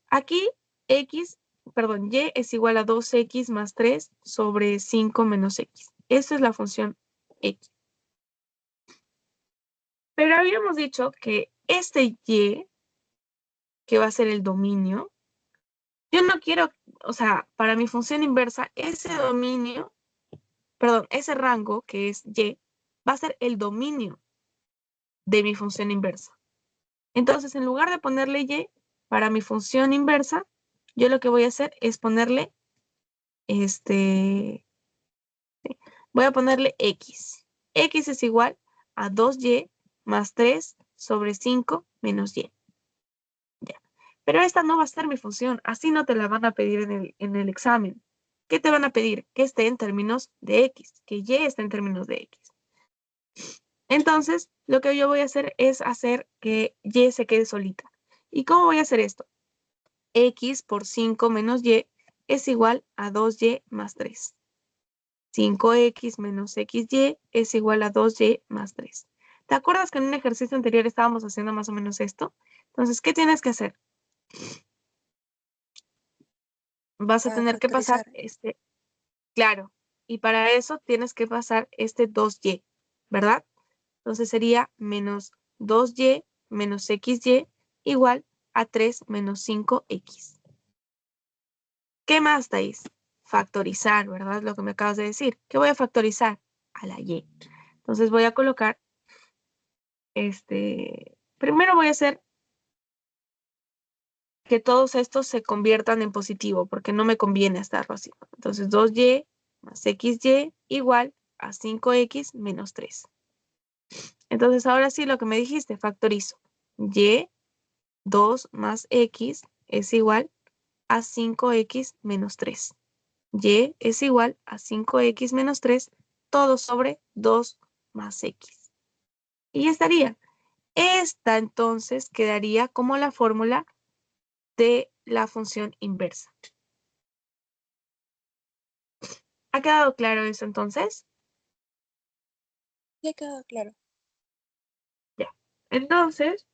Aquí y es igual a 2x más 3 sobre 5 menos x. Esa es la función x. Pero habíamos dicho que este y, que va a ser el dominio, yo no quiero, o sea, para mi función inversa, ese dominio, perdón, ese rango que es y, va a ser el dominio de mi función inversa. Entonces, en lugar de ponerle y para mi función inversa, yo lo que voy a hacer es ponerle voy a ponerle x. X es igual a 2y más 3 sobre 5 menos y. Ya. Pero esta no va a ser mi función, así no te la van a pedir en el examen. ¿Qué te van a pedir? Que esté en términos de x, que y esté en términos de x. Entonces, lo que yo voy a hacer es hacer que y se quede solita. ¿Y cómo voy a hacer esto? X por 5 menos y es igual a 2y más 3. 5x menos xy es igual a 2y más 3. ¿Te acuerdas que en un ejercicio anterior estábamos haciendo más o menos esto? Entonces, ¿qué tienes que hacer? Vas a tener que pasar Factorizar. claro, y para eso tienes que pasar este 2y, ¿verdad? Entonces sería menos 2y menos xy igual a 3 menos 5x. ¿Qué más, Thais? Factorizar, ¿verdad? Lo que me acabas de decir. ¿Qué voy a factorizar? A la y. Entonces voy a colocar primero voy a hacer que todos estos se conviertan en positivo, porque no me conviene estarlo así. Entonces 2y más xy igual a 5x menos 3. Entonces ahora sí lo que me dijiste, factorizo. Y 2 más x es igual a 5x menos 3. Y es igual a 5x menos 3, todo sobre 2 más x. Y ya estaría. Esta entonces quedaría como la fórmula de la función inversa. ¿Ha quedado claro eso entonces? Ya quedó claro. Ya. Entonces,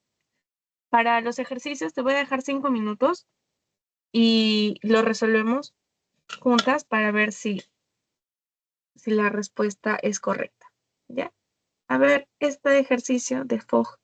para los ejercicios te voy a dejar 5 minutos y lo resolvemos juntas para ver si la respuesta es correcta. ¿Ya? A ver, este ejercicio de Fogg.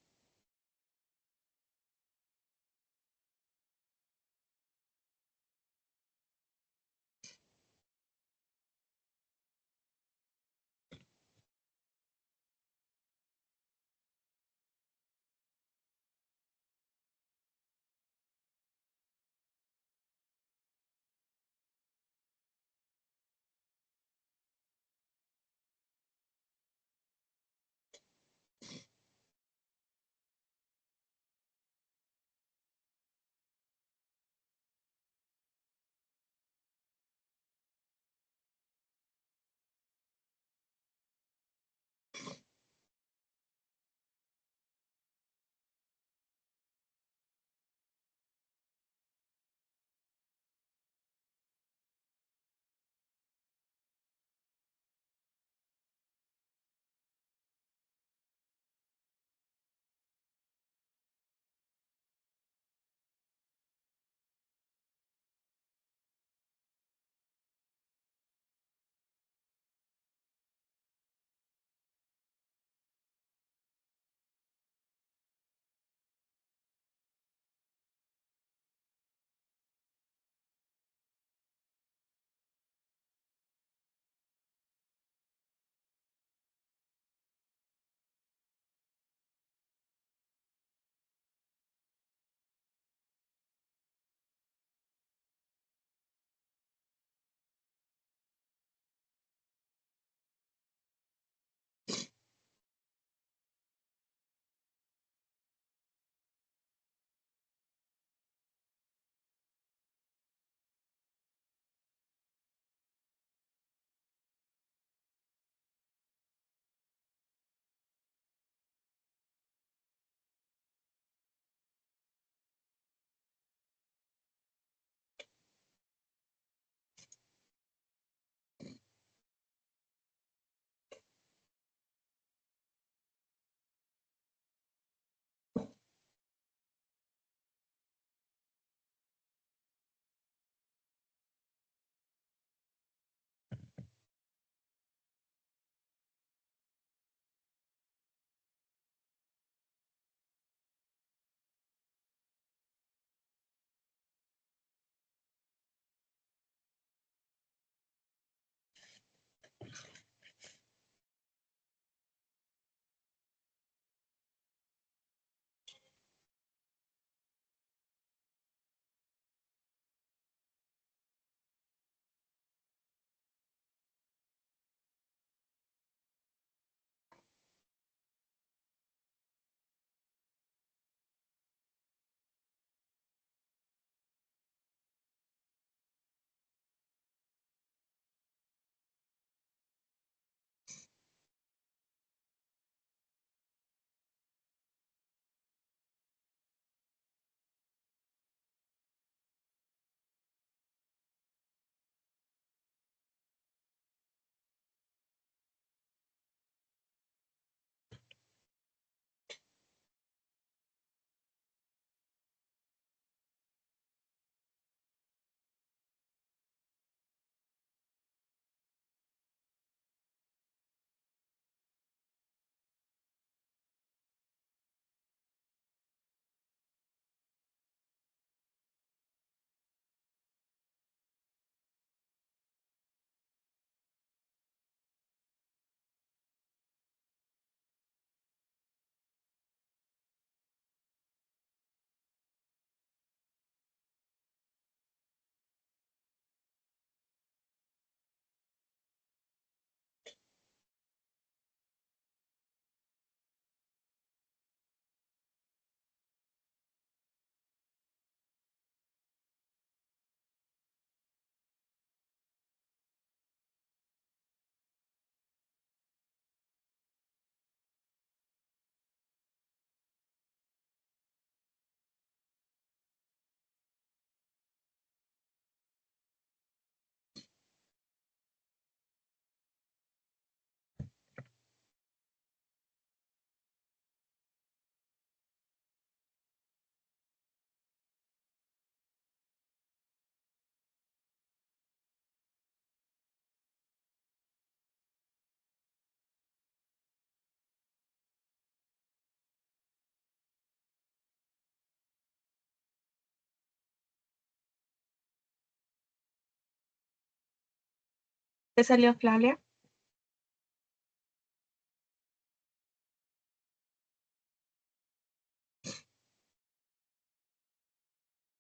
¿Te salió, Flavia?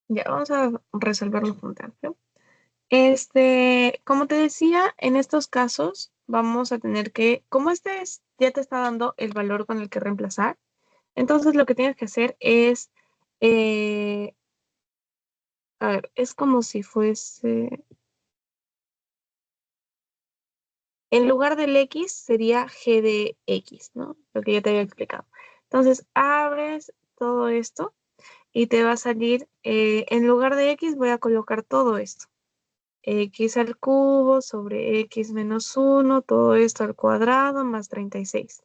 Ya, vamos a resolverlo juntas, ¿no? Como te decía, en estos casos vamos a tener que, como ya te está dando el valor con el que reemplazar, entonces lo que tienes que hacer es, eh, a ver, es como si fuese, en lugar del X sería G de X, ¿no? Lo que ya te había explicado. Entonces, abres todo esto y te va a salir, en lugar de X voy a colocar todo esto. X al cubo sobre X menos 1, todo esto al cuadrado más 36.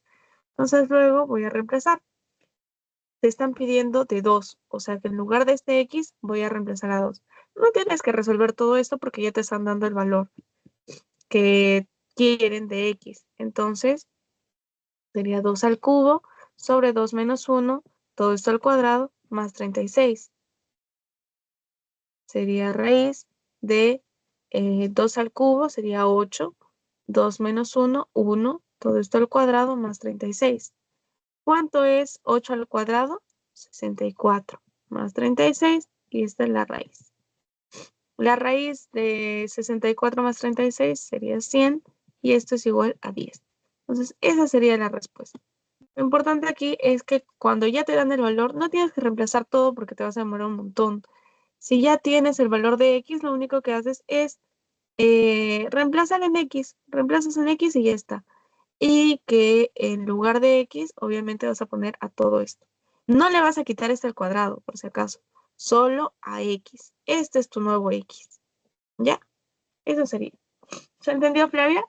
Entonces luego voy a reemplazar. Te están pidiendo de 2, o sea que en lugar de este X voy a reemplazar a 2. No tienes que resolver todo esto porque ya te están dando el valor que quieren de X. Entonces sería 2 al cubo sobre 2 menos 1, todo esto al cuadrado más 36. Sería raíz de 2 al cubo, sería 8, 2 menos 1, 1, todo esto al cuadrado más 36. ¿Cuánto es 8 al cuadrado? 64 más 36 y esta es la raíz. La raíz de 64 más 36 sería 100 y esto es igual a 10. Entonces, esa sería la respuesta. Lo importante aquí es que cuando ya te dan el valor, no tienes que reemplazar todo porque te vas a demorar un montón. Si ya tienes el valor de X, lo único que haces es reemplazar en X, reemplazas en X y ya está. Y que en lugar de X, obviamente vas a poner a todo esto. No le vas a quitar este al cuadrado, por si acaso, solo a X. Este es tu nuevo X. ¿Ya? Eso sería. ¿Se entendió, Flavia?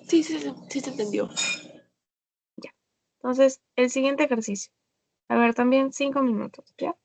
Sí, sí, sí, sí se entendió. Ya. Entonces, el siguiente ejercicio. A ver, también 5 minutos, ¿ya?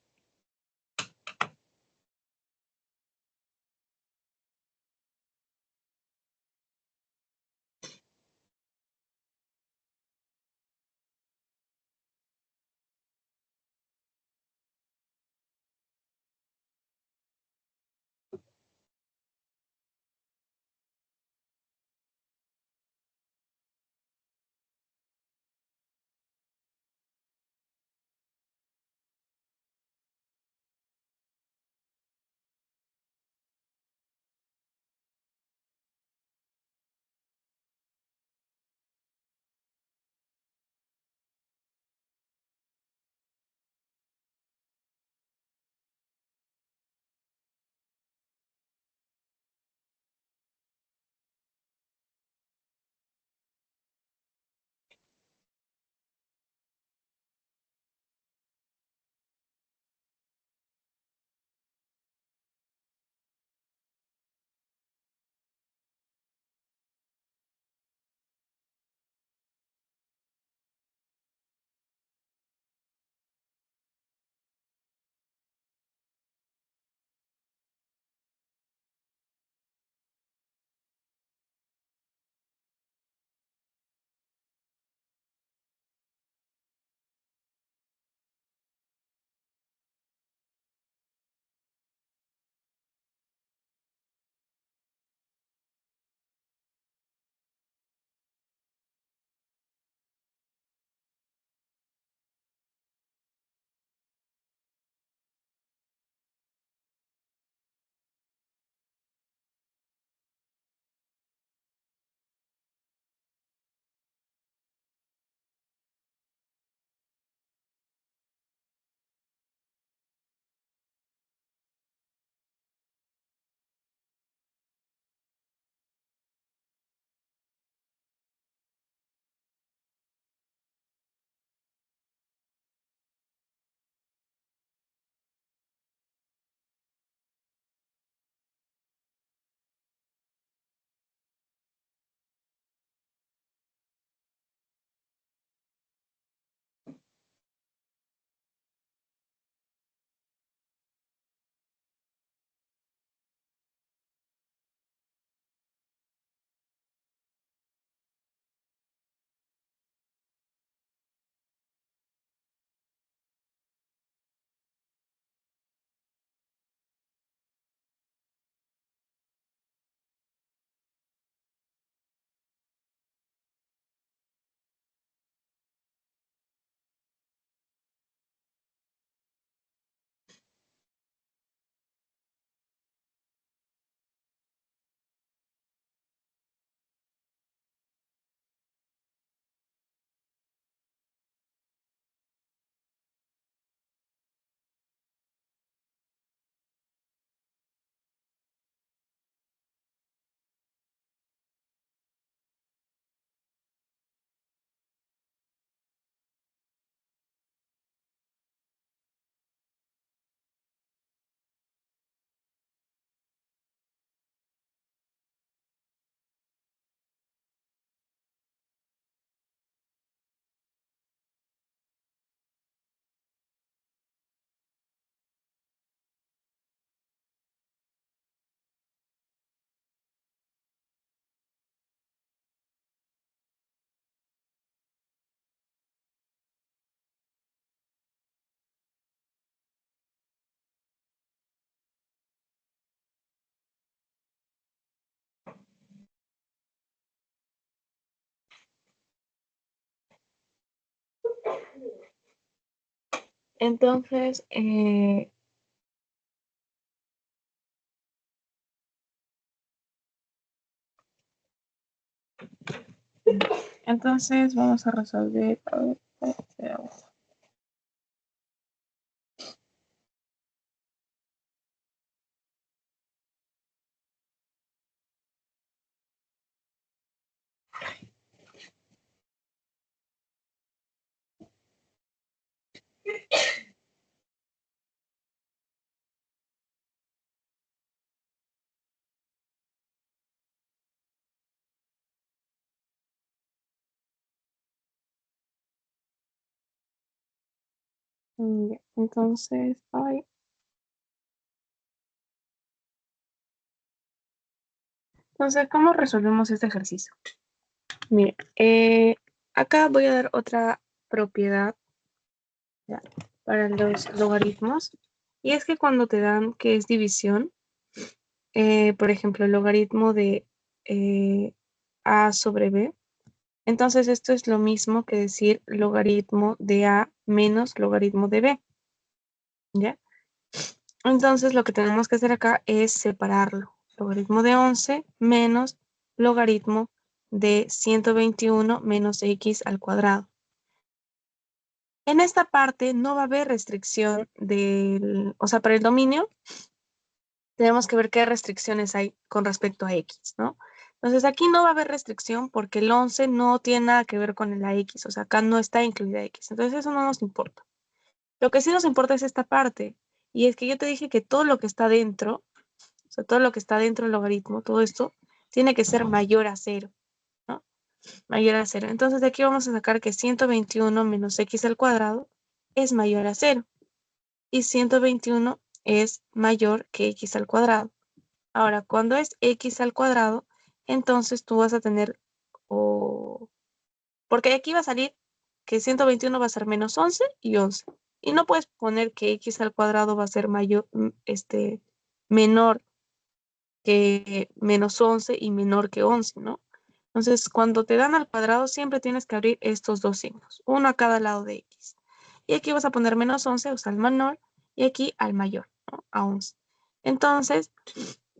Entonces, vamos a resolver. Entonces, ¿cómo resolvemos este ejercicio? Mire, acá voy a dar otra propiedad, ¿ya?, para los logaritmos. Y es que cuando te dan que es división, por ejemplo, el logaritmo de a sobre b, entonces esto es lo mismo que decir logaritmo de a menos logaritmo de b, ¿ya? Entonces lo que tenemos que hacer acá es separarlo. Logaritmo de 11 menos logaritmo de 121 menos x al cuadrado. En esta parte no va a haber restricción o sea, para el dominio tenemos que ver qué restricciones hay con respecto a x, ¿no? Entonces aquí no va a haber restricción porque el 11 no tiene nada que ver con la x, o sea, acá no está incluida x, entonces eso no nos importa. Lo que sí nos importa es esta parte, y es que yo te dije que todo lo que está dentro, o sea, todo lo que está dentro del logaritmo, todo esto, tiene que ser mayor a 0, ¿no? Mayor a 0. Entonces de aquí vamos a sacar que 121 menos x al cuadrado es mayor a 0, y 121 es mayor que x al cuadrado. Ahora, cuando es x al cuadrado, entonces tú vas a tener, porque aquí va a salir que 121 va a ser menos 11 y 11. Y no puedes poner que x al cuadrado va a ser menor que menos 11 y menor que 11, ¿no? Entonces, cuando te dan al cuadrado, siempre tienes que abrir estos dos signos, uno a cada lado de x. Y aquí vas a poner menos 11, o sea, al menor, y aquí al mayor, ¿no?, a 11. Entonces,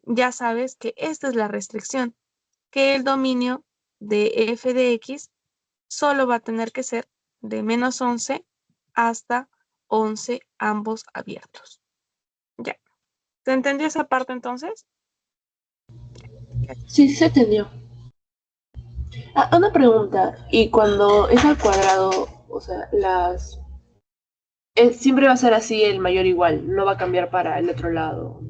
ya sabes que esta es la restricción, que el dominio de f de x solo va a tener que ser de menos 11 hasta 11, ambos abiertos. Ya. ¿Se entendió esa parte entonces? Sí, se entendió. Ah, una pregunta. Y cuando es al cuadrado, o sea, siempre va a ser así el mayor igual, no va a cambiar para el otro lado.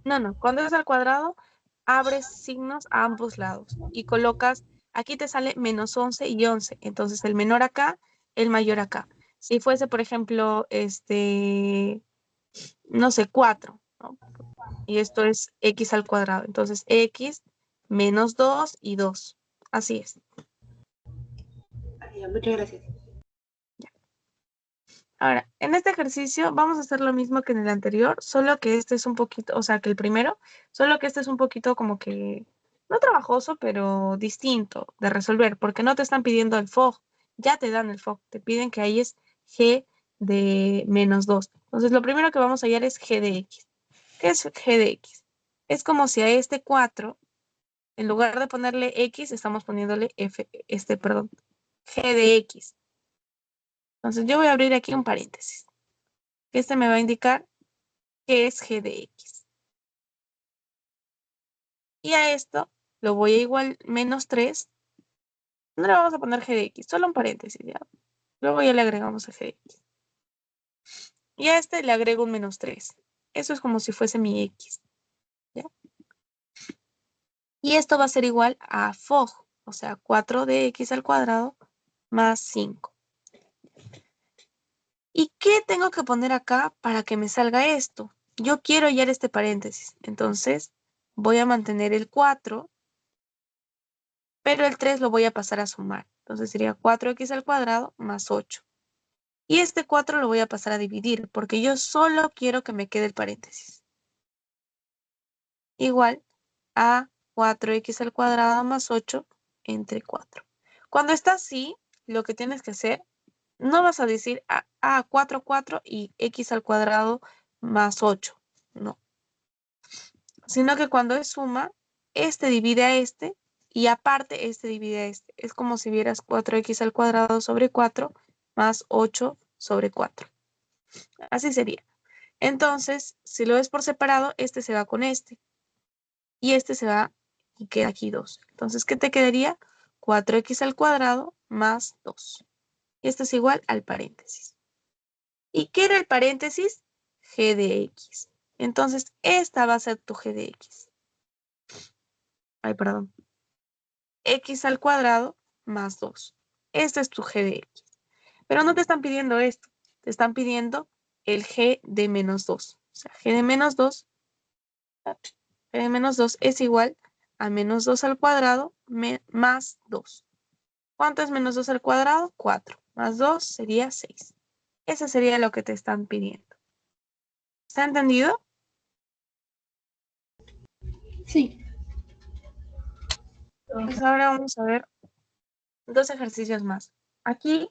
No, no. Cuando es al cuadrado, abres signos a ambos lados y colocas, aquí te sale menos 11 y 11. Entonces, el menor acá, el mayor acá. Si fuese, por ejemplo, no sé, 4, ¿no? Y esto es x al cuadrado. Entonces, x menos 2 y 2. Así es. Ya, muchas gracias. Ahora, en este ejercicio vamos a hacer lo mismo que en el anterior, solo que este es un poquito, o sea, que el primero, solo que este es un poquito como que, no trabajoso, pero distinto de resolver, porque no te están pidiendo el FOG, ya te dan el FOG, te piden que ahí es g de menos 2. Entonces, lo primero que vamos a hallar es g de x. ¿Qué es g de x? Es como si a este 4, en lugar de ponerle x, estamos poniéndole g de x. Entonces, yo voy a abrir aquí un paréntesis. Este me va a indicar qué es g de x. Y a esto lo voy a igual menos 3. No le vamos a poner g de x, solo un paréntesis, ¿ya? Luego ya le agregamos a g de x. Y a este le agrego un menos 3. Eso es como si fuese mi x, ¿ya? Y esto va a ser igual a FOG, o sea, 4 de x al cuadrado más 5. ¿Y qué tengo que poner acá para que me salga esto? Yo quiero hallar este paréntesis, entonces voy a mantener el 4, pero el 3 lo voy a pasar a sumar. Entonces sería 4x al cuadrado más 8. Y este 4 lo voy a pasar a dividir, porque yo solo quiero que me quede el paréntesis. Igual a 4x al cuadrado más 8 entre 4. Cuando está así, lo que tienes que hacer, no vas a decir, 4, 4 y x al cuadrado más 8. No. Sino que cuando es suma, este divide a este y aparte este divide a este. Es como si vieras 4x al cuadrado sobre 4 más 8 sobre 4. Así sería. Entonces, si lo ves por separado, este se va con este. Y este se va y queda aquí 2. Entonces, ¿qué te quedaría? 4x al cuadrado más 2. Y esto es igual al paréntesis. ¿Y qué era el paréntesis? G de x. Entonces, esta va a ser tu G de x. Ay, perdón. X al cuadrado más 2. Este es tu G de x. Pero no te están pidiendo esto. Te están pidiendo el G de menos 2. O sea, G de menos 2 es igual a menos 2 al cuadrado más 2. ¿Cuánto es menos 2 al cuadrado? 4. Más 2 sería 6. Eso sería lo que te están pidiendo. ¿Está entendido? Sí. Pues ahora vamos a ver 2 ejercicios más. Aquí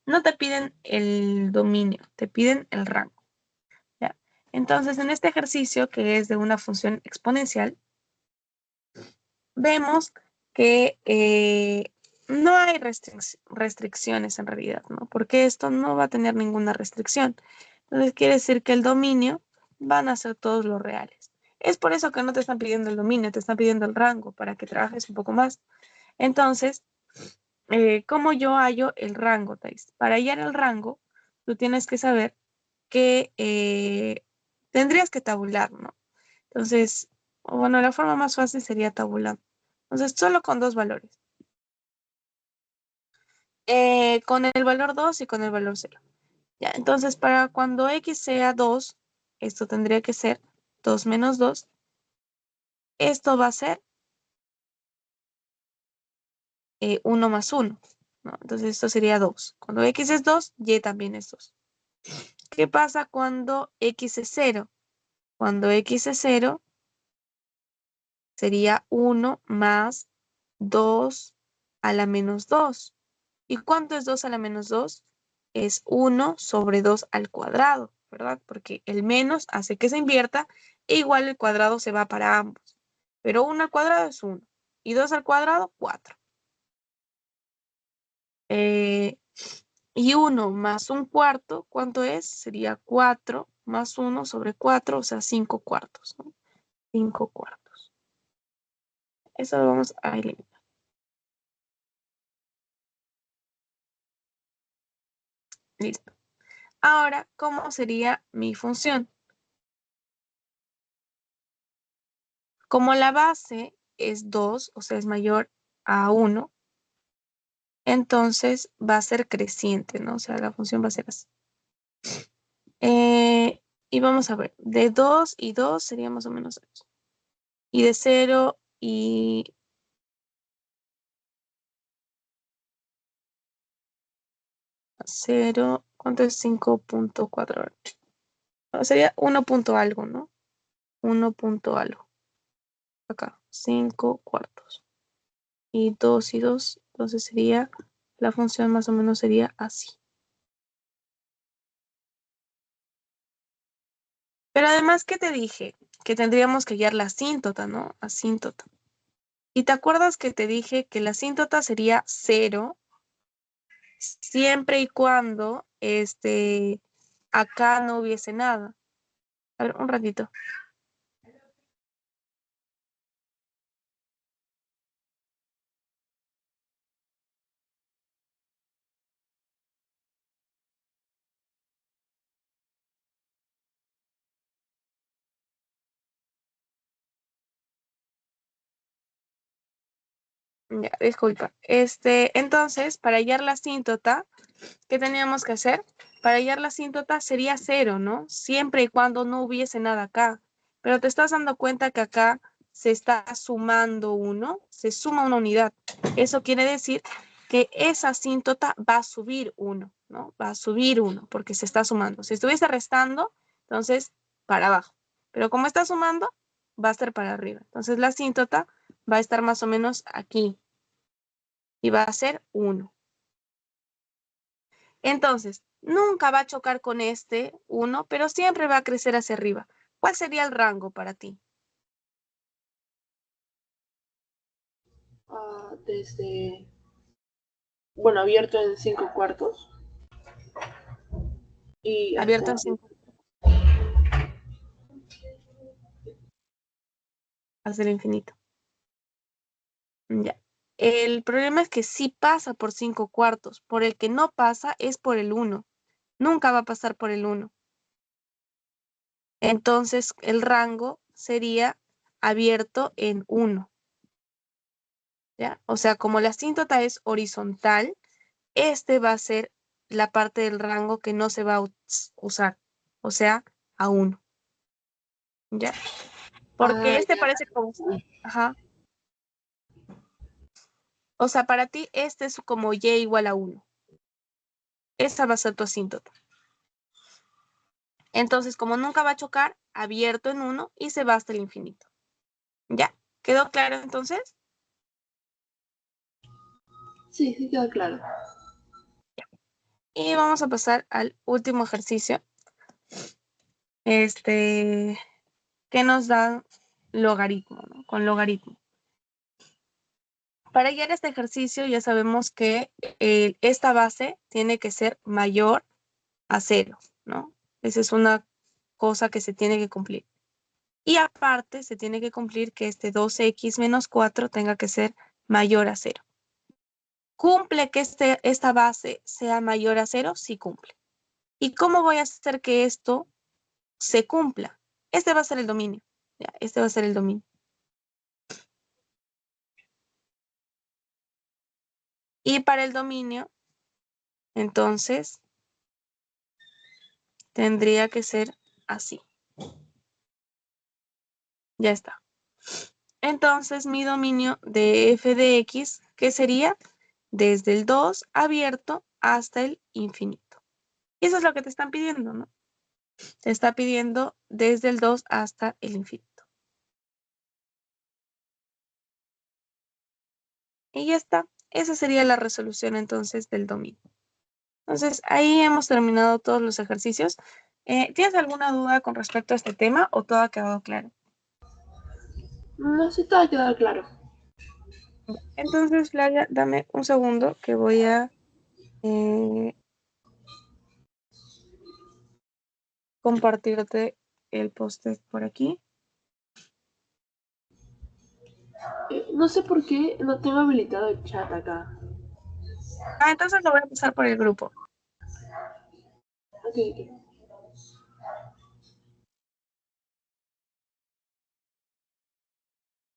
no te piden el dominio, te piden el rango. ¿Ya? Entonces, en este ejercicio, que es de una función exponencial, vemos que no hay restricciones en realidad, ¿no? Porque esto no va a tener ninguna restricción. Entonces, quiere decir que el dominio van a ser todos los reales. Es por eso que no te están pidiendo el dominio, te están pidiendo el rango para que trabajes un poco más. Entonces, ¿cómo yo hallo el rango, Thais? Para hallar el rango, tú tienes que saber que tendrías que tabular, ¿no? Entonces, bueno, la forma más fácil sería tabular. Entonces, solo con dos valores. Con el valor 2 y con el valor 0. Ya, entonces, para cuando x sea 2, esto tendría que ser 2 menos 2. Esto va a ser 1 más 1, ¿no? Entonces, esto sería 2. Cuando x es 2, y también es 2. ¿Qué pasa cuando x es 0? Cuando x es 0, sería 1 más 2 a la menos 2. ¿Y cuánto es 2 a la menos 2? Es 1 sobre 2 al cuadrado, ¿verdad? Porque el menos hace que se invierta e igual el cuadrado se va para ambos. Pero 1 al cuadrado es 1 y 2 al cuadrado, 4. Y 1 más un cuarto, ¿cuánto es? Sería 4 más 1 sobre 4, o sea, 5 cuartos, ¿no? 5 cuartos. Eso lo vamos a eliminar. Listo. Ahora, ¿cómo sería mi función? Como la base es 2, o sea, es mayor a 1, entonces va a ser creciente, ¿no? O sea, la función va a ser así. Y vamos a ver, de 2 y 2 sería más o menos aquí. Y de 0 y 0, ¿cuánto es 5.4? Sería 1 punto algo, ¿no? 1 punto algo. Acá, 5 cuartos. Y 2 y 2, entonces sería, la función más o menos sería así. Pero además, ¿qué te dije? Que tendríamos que hallar la asíntota, ¿no? Asíntota. ¿Y te acuerdas que te dije que la asíntota sería 0 siempre y cuando acá no hubiese nada? A ver, un ratito. Ya, disculpa. Entonces, para hallar la asíntota, ¿qué teníamos que hacer? Para hallar la asíntota sería 0, ¿no? Siempre y cuando no hubiese nada acá. Pero te estás dando cuenta que acá se está sumando 1, se suma una unidad. Eso quiere decir que esa asíntota va a subir 1, ¿no? Va a subir 1 porque se está sumando. Si estuviese restando, entonces para abajo. Pero como está sumando, va a estar para arriba. Entonces la asíntota va a estar más o menos aquí y va a ser 1. Entonces, nunca va a chocar con este 1, pero siempre va a crecer hacia arriba. ¿Cuál sería el rango para ti? Desde, bueno, abierto en 5 cuartos y Abierto hasta en 5 hasta el infinito. Ya. El problema es que sí pasa por 5 cuartos. Por el que no pasa es por el 1. Nunca va a pasar por el 1. Entonces, el rango sería abierto en 1. ¿Ya? O sea, como la asíntota es horizontal, este va a ser la parte del rango que no se va a usar. O sea, a 1. ¿Ya? Porque este ya. parece como... Ajá. O sea, para ti este es como y igual a 1. Esa va a ser tu asíntota. Entonces, como nunca va a chocar, abierto en 1 y se va hasta el infinito. ¿Ya? ¿Quedó claro entonces? Sí, sí queda claro. Y vamos a pasar al último ejercicio. Que nos da logaritmo, ¿no? Con logaritmo. Para hallar este ejercicio ya sabemos que esta base tiene que ser mayor a 0, ¿no? Esa es una cosa que se tiene que cumplir. Y aparte se tiene que cumplir que este 2x menos 4 tenga que ser mayor a 0. ¿Cumple que esta base sea mayor a 0? Sí cumple. ¿Y cómo voy a hacer que esto se cumpla? Este va a ser el dominio. ¿Ya? Este va a ser el dominio. Y para el dominio, entonces, tendría que ser así. Ya está. Entonces, mi dominio de f de x, ¿qué sería? Desde el 2 abierto hasta el infinito. Y eso es lo que te están pidiendo, ¿no? Te está pidiendo desde el 2 hasta el infinito. Y ya está. Esa sería la resolución entonces del dominio. Entonces, ahí hemos terminado todos los ejercicios. ¿Tienes alguna duda con respecto a este tema o todo ha quedado claro? No sé, todo ha quedado claro. Entonces, Flavia, dame un segundo que voy a compartirte el post-it por aquí. No sé por qué no tengo habilitado el chat acá. Entonces lo voy a pasar por el grupo. Ok.